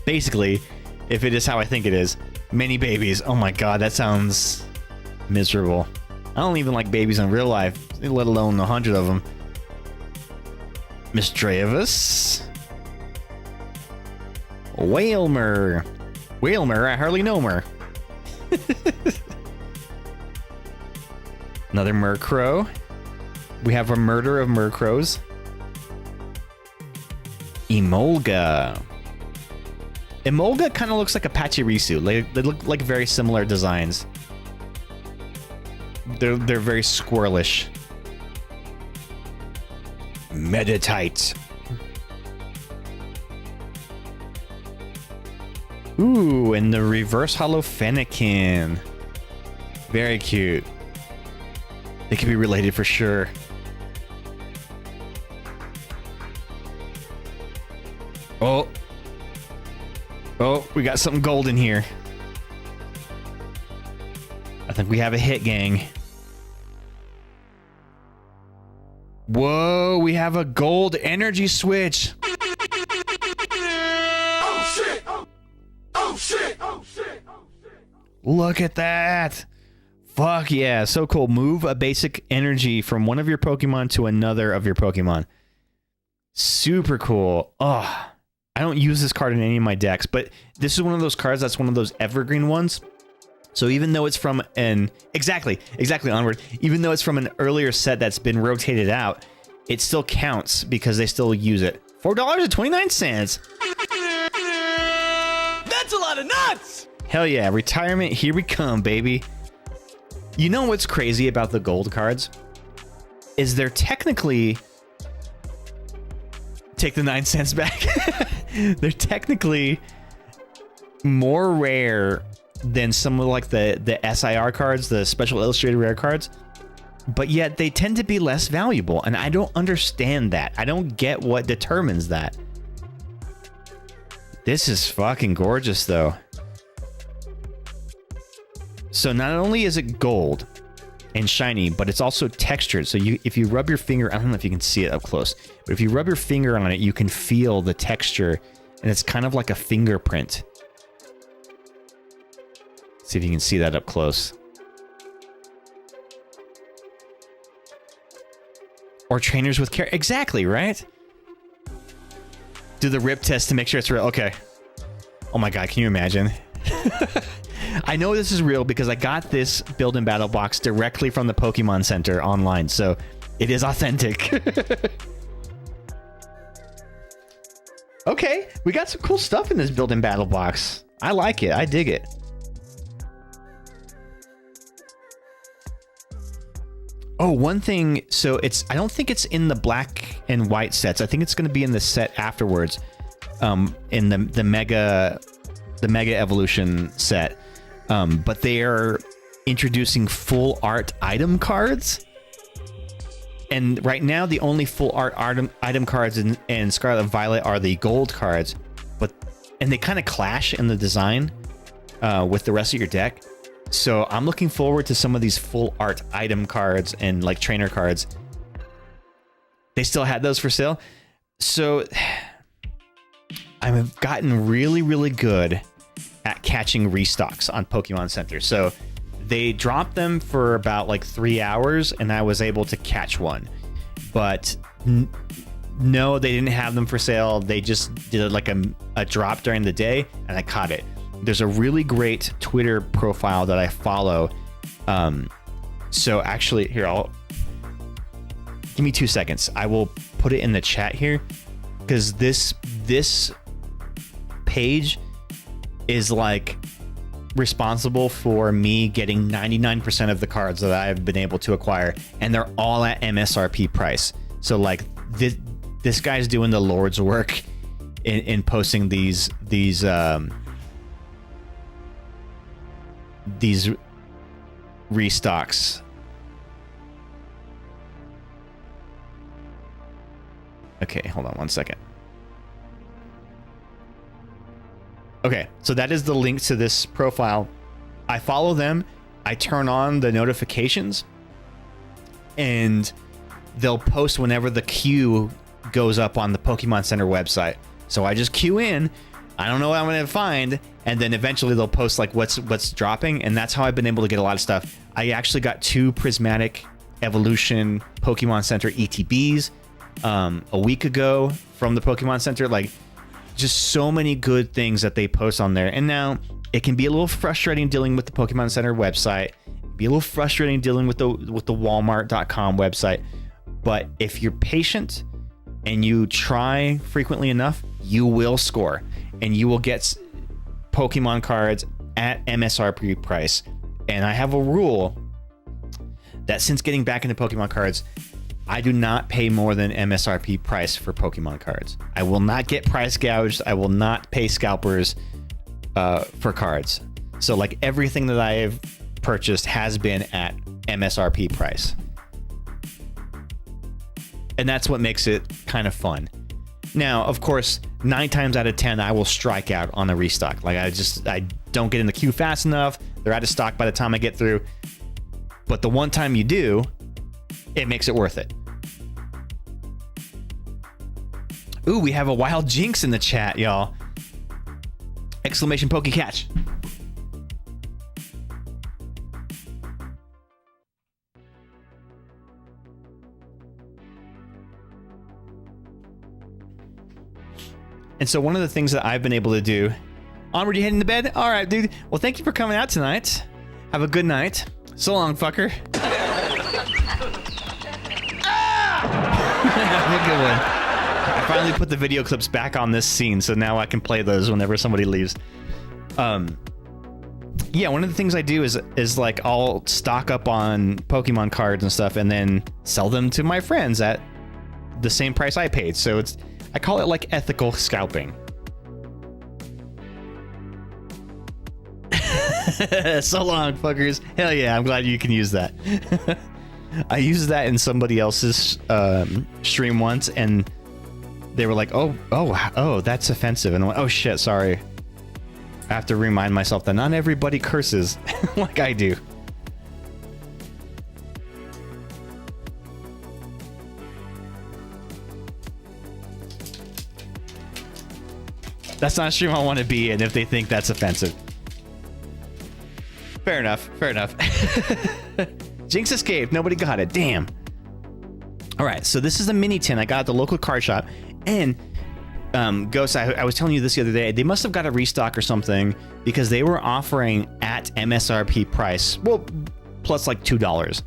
Basically, if it is how I think it is, many babies. Oh my god, that sounds miserable. I don't even like babies in real life, let alone 100 of them. Miss Dravis. Whalmer. Whalmer, I hardly know her. Another Murkrow. We have a murder of Murkrows. Emolga. Emolga kind of looks like a Pachirisu. They look like very similar designs. They're very squirrelish. Meditite. Ooh, and the reverse hollow Fennekin. Very cute. They could be related for sure. Oh. Oh, we got something golden here. I think we have a hit, gang. Whoa, we have a gold energy switch. Oh shit! Oh shit! Oh shit! Look at that. Fuck yeah, so cool. Move a basic energy from one of your Pokemon to another of your Pokemon. Super cool. Oh, I don't use this card in any of my decks, but this is one of those cards that's one of those evergreen ones. So even though it's from an... Exactly, Onward. Even though it's from an earlier set that's been rotated out, it still counts because they still use it. $4.29. That's a lot of nuts! Hell yeah, retirement, here we come, baby. You know what's crazy about the gold cards? Is they're technically... Take the 9 cents back. They're technically more rare than some of like the SIR cards, the special illustrated rare cards, but yet they tend to be less valuable, and I don't understand that. I don't get what determines that. This is fucking gorgeous though. So not only is it gold and shiny, but it's also textured. So if you rub your finger, I don't know if you can see it up close, but if you rub your finger on it, you can feel the texture, and it's kind of like a fingerprint. See if you can see that up close. Or trainers with care. Exactly, right? Do the rip test to make sure it's real. Okay. Oh my god, can you imagine? I know this is real because I got this build and battle box directly from the Pokemon Center online, so it is authentic. Okay, we got some cool stuff in this build and battle box. I like it. I dig it. Oh, one thing. So I don't think it's in the black and white sets. I think it's going to be in the set afterwards. In the mega evolution set. But they are introducing full art item cards. And right now, the only full art item cards in Scarlet and Violet are the gold cards. And they kind of clash in the design with the rest of your deck. So I'm looking forward to some of these full art item cards and like trainer cards. They still had those for sale. So I've gotten really, really good at catching restocks on Pokemon Center. So they dropped them for about like 3 hours and I was able to catch one. But no, they didn't have them for sale. They just did like a drop during the day and I caught it. There's a really great Twitter profile that I follow. So actually, here, give me 2 seconds. I will put it in the chat here because this page is like responsible for me getting 99% of the cards that I've been able to acquire, and they're all at MSRP price. So like this guy's doing the Lord's work in posting these restocks. Okay, hold on one second. Okay, so that is the link to this profile. I follow them. I turn on the notifications, and they'll post whenever the queue goes up on the Pokemon Center website. So I just queue in. I don't know what I'm going to find, and then eventually they'll post like what's dropping, and that's how I've been able to get a lot of stuff. I actually got 2 Prismatic Evolution Pokemon Center ETBs a week ago from the Pokemon Center. Like, just so many good things that they post on there. And now it can be a little frustrating dealing with the Pokemon Center website, be a little frustrating dealing with the Walmart.com website. But if you're patient and you try frequently enough, you will score, and you will get Pokemon cards at MSRP price. And I have a rule that since getting back into Pokemon cards, I do not pay more than MSRP price for Pokemon cards. I will not get price gouged. I will not pay scalpers for cards. So like everything that I have purchased has been at MSRP price. And that's what makes it kind of fun. Now, of course, 9 times out of 10, I will strike out on a restock. Like I don't get in the queue fast enough. They're out of stock by the time I get through. But the one time you do, it makes it worth it. Ooh, we have a wild jinx in the chat, y'all. Exclamation Poke Catch. And so one of the things that I've been able to do... Onward, you heading to bed? All right, dude. Well, thank you for coming out tonight. Have a good night. So long, fucker. Have a good one. I finally put the video clips back on this scene, so now I can play those whenever somebody leaves. Yeah, one of the things I do is like I'll stock up on Pokemon cards and stuff, and then sell them to my friends at the same price I paid. So I call it like ethical scalping. So long, fuckers. Hell yeah, I'm glad you can use that. I used that in somebody else's stream once, and they were like, oh, that's offensive. And I went, oh shit, sorry. I have to remind myself that not everybody curses like I do. That's not a stream I want to be in if they think that's offensive. Fair enough. Fair enough. Jinx escaped. Nobody got it. Damn. All right. So this is a mini tin I got at the local card shop. And Ghost, I was telling you this the other day. They must have got a restock or something because they were offering at MSRP price. Well, plus like $2.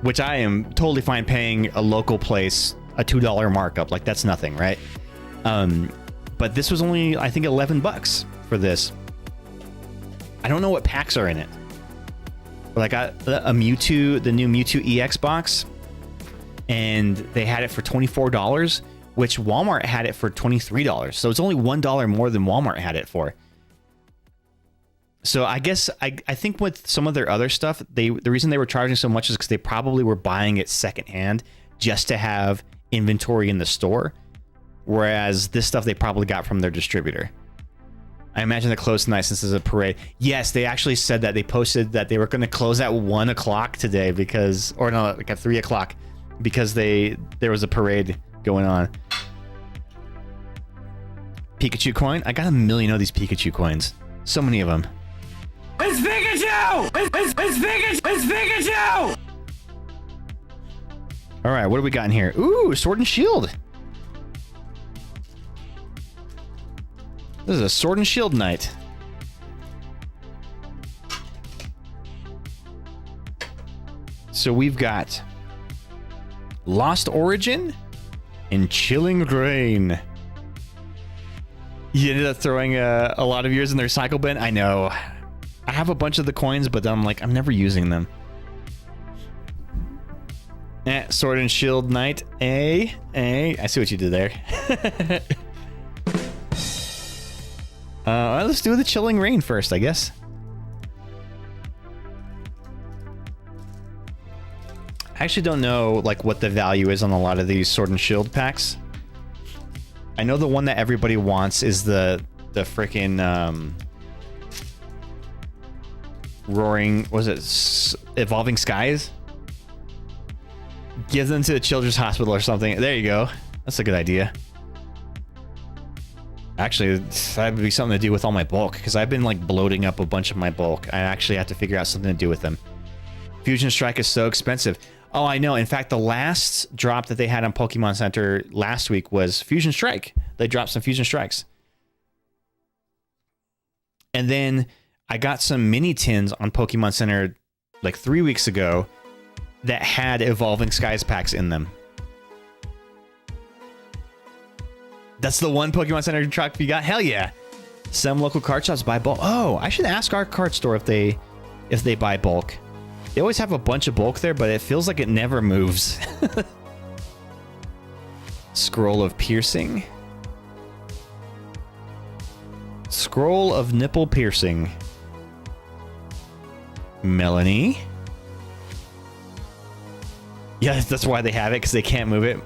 Which I am totally fine paying a local place a $2 markup. Like that's nothing, right? But this was only, I think, $11 for this. I don't know what packs are in it. But I got a Mewtwo, the new Mewtwo EX box, and they had it for $24, which Walmart had it for $23. So it's only $1 more than Walmart had it for. So I guess I think with some of their other stuff, the reason they were charging so much is because they probably were buying it secondhand just to have inventory in the store. Whereas this stuff they probably got from their distributor. I imagine they're closed tonight since there's a parade. Yes, they actually said that. They posted that they were going to close at 1 o'clock today because, or no, like at 3 o'clock because there was a parade going on. Pikachu coin? I got a million of these Pikachu coins. So many of them. It's Pikachu! It's Pikachu! It's Pikachu! All right, what do we got in here? Ooh, Sword and Shield. This is a Sword and Shield night. So we've got Lost Origin and Chilling Rain. You ended up throwing a lot of yours in the recycle bin? I know. I have a bunch of the coins, but I'm like, I'm never using them. Sword and Shield night. I see what you did there. Let's do the Chilling Rain first, I guess. I actually don't know like what the value is on a lot of these Sword and Shield packs. I know the one that everybody wants is the freaking roaring, was it Evolving Skies? Give them to the Children's Hospital or something. There you go. That's a good idea. Actually, that would be something to do with all my bulk, because I've been like bloating up a bunch of my bulk. I actually have to figure out something to do with them. Fusion Strike is so expensive. Oh, I know. In fact, the last drop that they had on Pokemon Center last week was Fusion Strike. They dropped some Fusion Strikes. And then I got some mini tins on Pokemon Center like 3 weeks ago that had Evolving Skies packs in them. That's the one Pokemon Center truck you got? Hell yeah. Some local card shops buy bulk. Oh, I should ask our card store if they buy bulk. They always have a bunch of bulk there, but it feels like it never moves. Scroll of Piercing. Scroll of Nipple Piercing. Melanie. Yeah, that's why they have it, because they can't move it.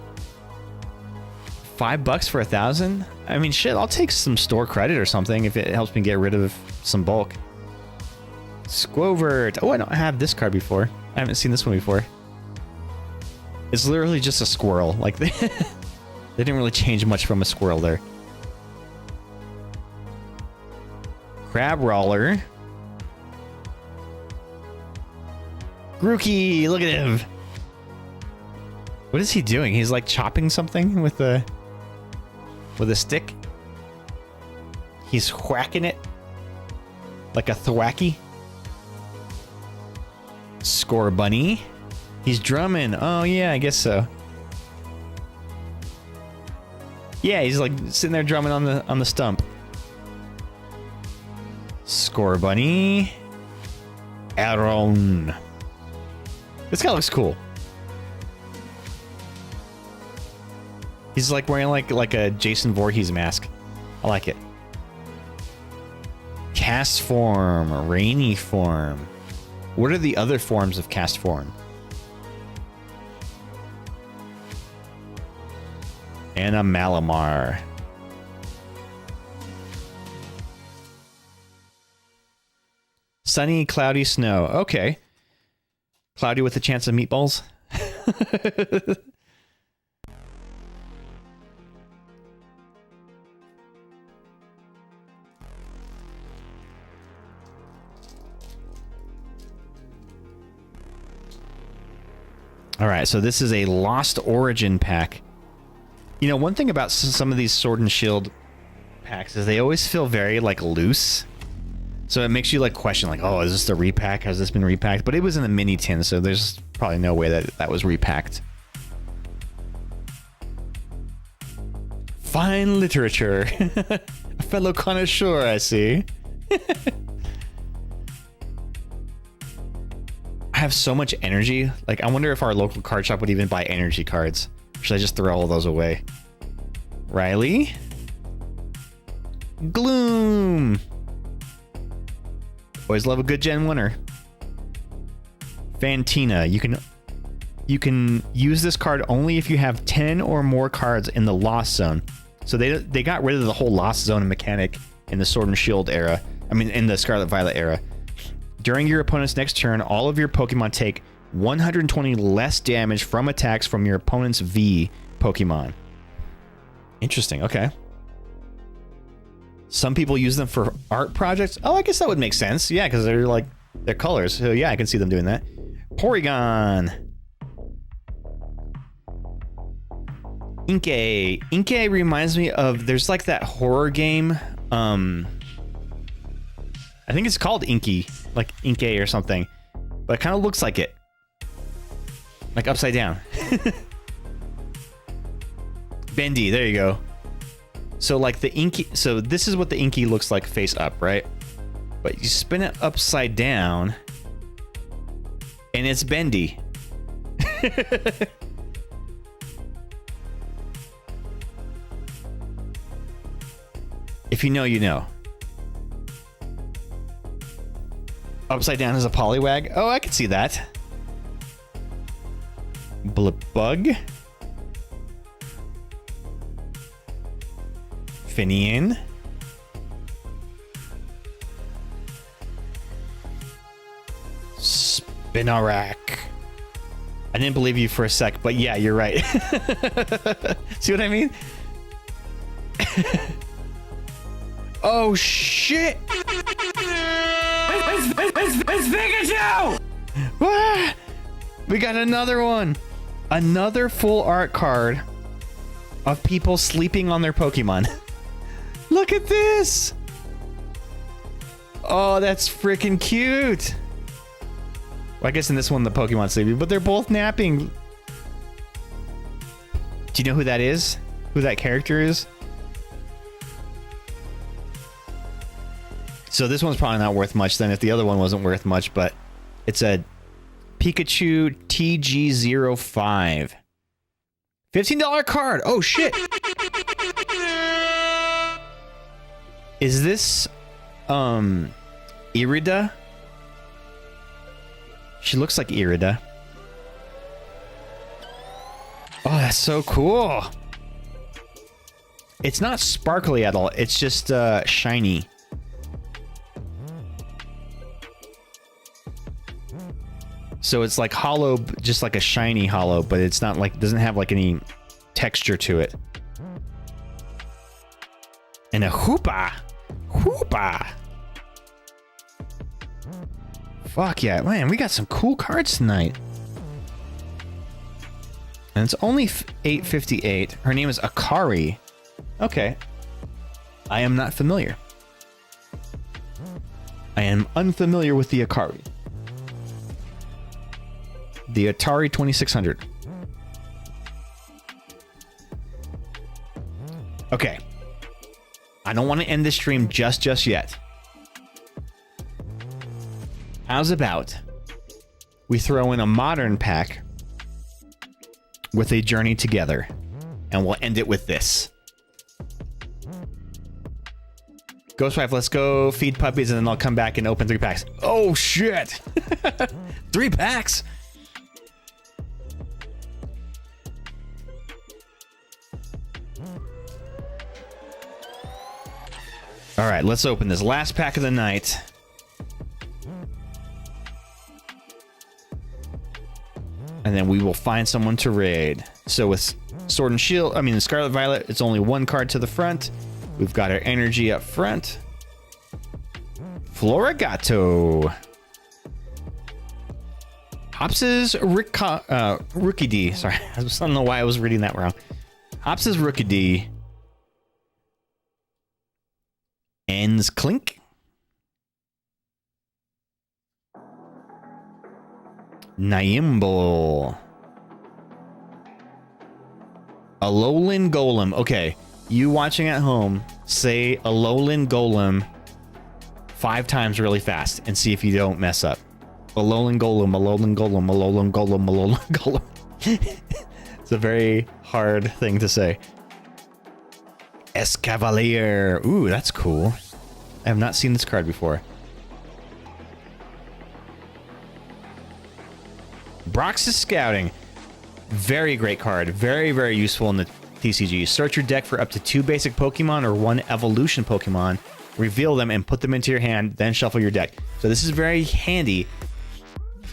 $5 for 1,000? I mean, shit, I'll take some store credit or something if it helps me get rid of some bulk. Squovert. Oh, I don't have this card before. I haven't seen this one before. It's literally just a squirrel. Like, they didn't really change much from a squirrel there. Crab Roller. Grookey, look at him. What is he doing? He's like chopping something with a stick. He's whacking it like a thwacky. Score Bunny. He's drumming. Oh yeah, I guess so. Yeah, he's like sitting there drumming on the stump. Score Bunny. Aaron. This guy looks cool. He's like wearing like a Jason Voorhees mask. I like it. Cast form, rainy form. What are the other forms of cast form? And a Malamar. Sunny, cloudy, snow. Okay. Cloudy with a chance of meatballs. All right, so this is a Lost Origin pack. You know, one thing about some of these Sword and Shield packs is they always feel very like loose. So it makes you like question like, oh, is this the repack? Has this been repacked? But it was in the mini tin, so there's probably no way that was repacked. Fine literature. A fellow connoisseur, I see. I have so much energy. Like, I wonder if our local card shop would even buy energy cards. Or should I just throw all those away? Riley? Gloom! Always love a good Gen 1er. Fantina. You can use this card only if you have 10 or more cards in the Lost Zone. So they got rid of the whole Lost Zone mechanic in the Sword and Shield era. I mean, in the Scarlet Violet era. During your opponent's next turn, all of your Pokemon take 120 less damage from attacks from your opponent's V Pokemon. Interesting, okay. Some people use them for art projects. Oh, I guess that would make sense. Yeah, because they're like, they're colors. So yeah, I can see them doing that. Porygon. Inkay. Inkay reminds me of, there's like that horror game. I think it's called Inky, like Inkay or something, but it kind of looks like it, like upside down. Bendy, there you go. So like the Inky, so this is what the Inky looks like face up, right? But you spin it upside down, and it's bendy. If you know, you know. Upside down is a Poliwag. Oh, I can see that. Blipbug. Finian. Spinarak. I didn't believe you for a sec, but yeah, you're right. See what I mean? Oh shit! It's Pikachu! Ah! We got another one. Another full art card of people sleeping on their Pokemon. Look at this. Oh, that's freaking cute. Well, I guess in this one the Pokemon's sleeping, but they're both napping. Do you know who that is? Who that character is? So this one's probably not worth much then if the other one wasn't worth much, but it's a Pikachu TG05. $15 card. Oh shit. Is this Irida? She looks like Irida. Oh, that's so cool. It's not sparkly at all. It's just shiny. So it's like hollow, just like a shiny hollow, but it's not like, doesn't have like any texture to it. And a Hoopa. Hoopa. Fuck yeah, man, we got some cool cards tonight. And it's only $8.58. Her name is Akari. Okay. I am not familiar. I am unfamiliar with the Akari. The Atari 2600. Okay. I don't want to end this stream just yet. How's about we throw in a modern pack with a journey together, and we'll end it with this. Ghostwife, let's go feed puppies, and then I'll come back and open 3 packs. Oh shit! 3 packs. All right, let's open this last pack of the night. And then we will find someone to raid. So with Sword and Shield, I mean the Scarlet Violet, it's only 1 card to the front. We've got our energy up front. Florigato. Hops's Rookie D. Sorry, I don't know why I was reading that wrong. Hops's Rookie D. Ends Clink. Niimble. Alolan Golem. Okay, you watching at home, say Alolan Golem 5 times really fast and see if you don't mess up. Alolan Golem, Alolan Golem, Alolan Golem, Alolan Golem. It's a very hard thing to say. Escavalier. Ooh, that's cool. I have not seen this card before. Brox's Scouting. Very great card. Very, very useful in the TCG. Search your deck for up to 2 basic Pokemon or 1 evolution Pokemon. Reveal them and put them into your hand, then shuffle your deck. So this is very handy.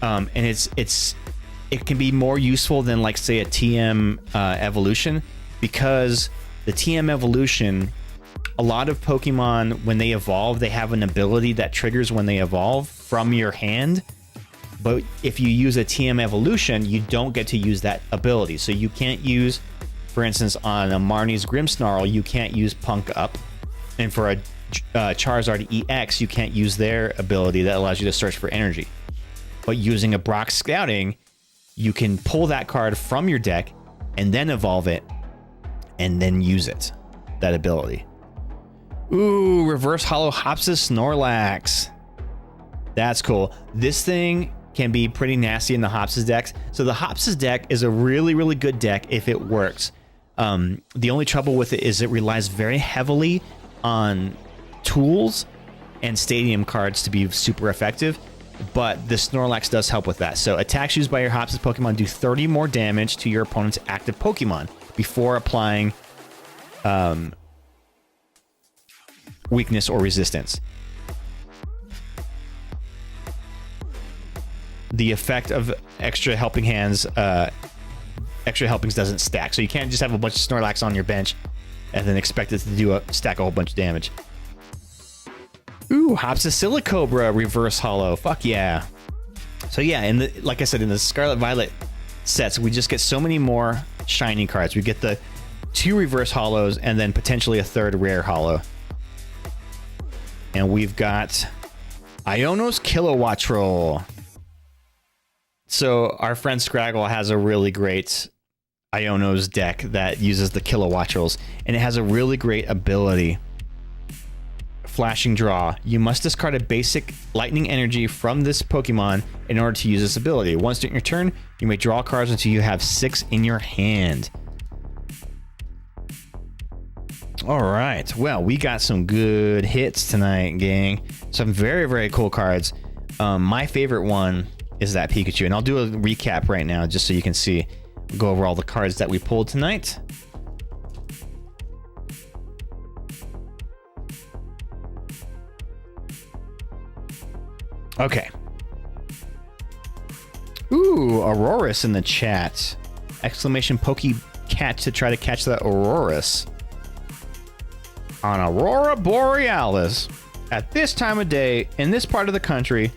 And it can be more useful than, like, say, a TM evolution, because the TM evolution, a lot of Pokemon, when they evolve, they have an ability that triggers when they evolve from your hand. But if you use a TM evolution, you don't get to use that ability. So you can't use, for instance, on a Marnie's Grimmsnarl, you can't use Punk Up. And for a Charizard EX, you can't use their ability that allows you to search for energy. But using a Brock Scouting, you can pull that card from your deck and then evolve it and then use it, that ability. Ooh, Reverse Hollow Hopsis Snorlax. That's cool. This thing can be pretty nasty in the Hopsis decks. So the Hopsis deck is a really, really good deck if it works. The only trouble with it is it relies very heavily on tools and stadium cards to be super effective. but the Snorlax does help with that. So attacks used by your Hopsis Pokemon do 30 more damage to your opponent's active Pokemon before applying weakness or resistance. The effect of extra helping hands, extra helpings doesn't stack. So you can't just have a bunch of Snorlax on your bench and then expect it to stack a whole bunch of damage. Ooh, Hopsis Silicobra reverse holo. Fuck yeah. So yeah, like I said, in the Scarlet Violet sets, we just get so many more shiny cards. We get the 2 reverse holos and then potentially a 3rd rare holo. And we've got Iono's Kilowattrol. So our friend Scraggle has a really great Iono's deck that uses the Kilowattrels, and it has a really great ability. Flashing Draw. You must discard a basic lightning energy from this Pokemon in order to use this ability. Once during your turn, you may draw cards until you have 6 in your hand. All right. Well, we got some good hits tonight, gang. Some very, very cool cards. My favorite one is that Pikachu, and I'll do a recap right now just so you can see. Go over all the cards that we pulled tonight. Okay. Ooh, Aurorus in the chat. Exclamation Poke Catch to try to catch that Aurorus. On Aurora Borealis. At this time of day, in this part of the country,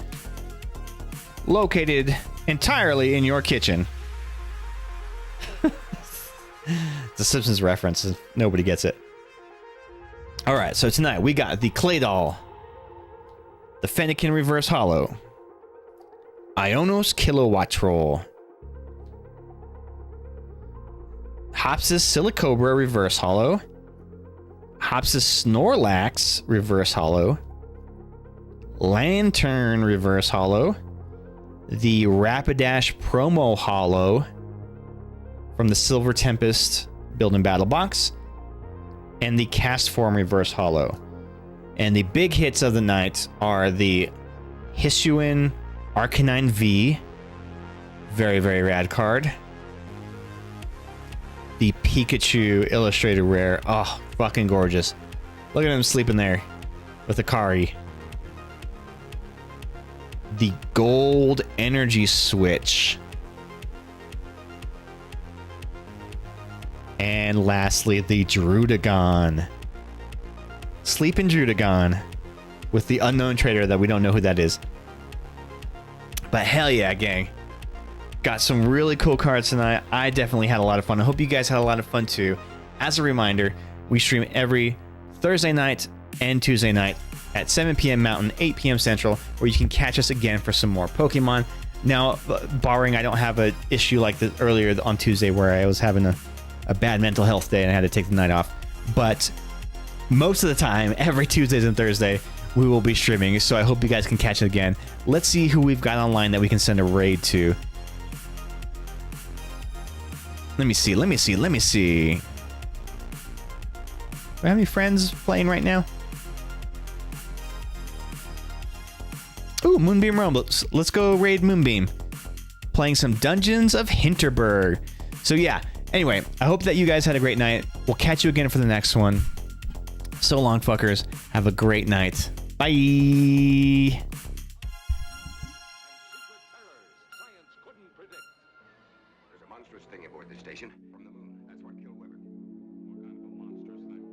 located entirely in your kitchen. It's a Simpsons reference. Nobody gets it. All right, so tonight we got the Claydol, the Fennekin Reverse Holo, Iono's Kilowattrol, Hopsis Silicobra Reverse Holo, Hopsis Snorlax Reverse Holo, Lantern Reverse Holo, the Rapidash Promo Holo from the Silver Tempest Build and Battle box, and the Cast Form Reverse Holo. And the big hits of the night are the Hisuian Arcanine V, very, very rad card. The Pikachu Illustrated Rare, oh, fucking gorgeous. Look at him sleeping there with Akari. The Gold Energy Switch. And lastly, the Druddigon. Sleeping Druddigon with the unknown trader that we don't know who that is. But hell yeah, gang. Got some really cool cards tonight. I definitely had a lot of fun. I hope you guys had a lot of fun too. As a reminder, we stream every Thursday night and Tuesday night at 7 p.m. Mountain, 8 p.m. Central, where you can catch us again for some more Pokemon. Now, barring I don't have an issue like the earlier on Tuesday where I was having a bad mental health day and I had to take the night off. But most of the time, every Tuesdays and Thursday, we will be streaming. So I hope you guys can catch it again. Let's see who we've got online that we can send a raid to. Let me see. Do I have any friends playing right now? Ooh, Moonbeam Rumbles. Let's go raid Moonbeam. Playing some Dungeons of Hinterberg. So yeah, anyway, I hope that you guys had a great night. We'll catch you again for the next one. So long, fuckers. Have a great night. Bye. Science couldn't predict. There's a monstrous thing aboard this station. From the moon. That's what killed Weber. What kind of a monstrous thing?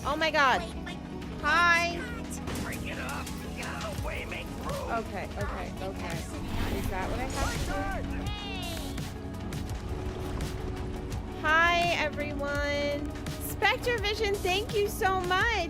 Oh my god. Hi. Okay. Is that what I have to do? Hi, everyone. Spectre Vision, thank you so much.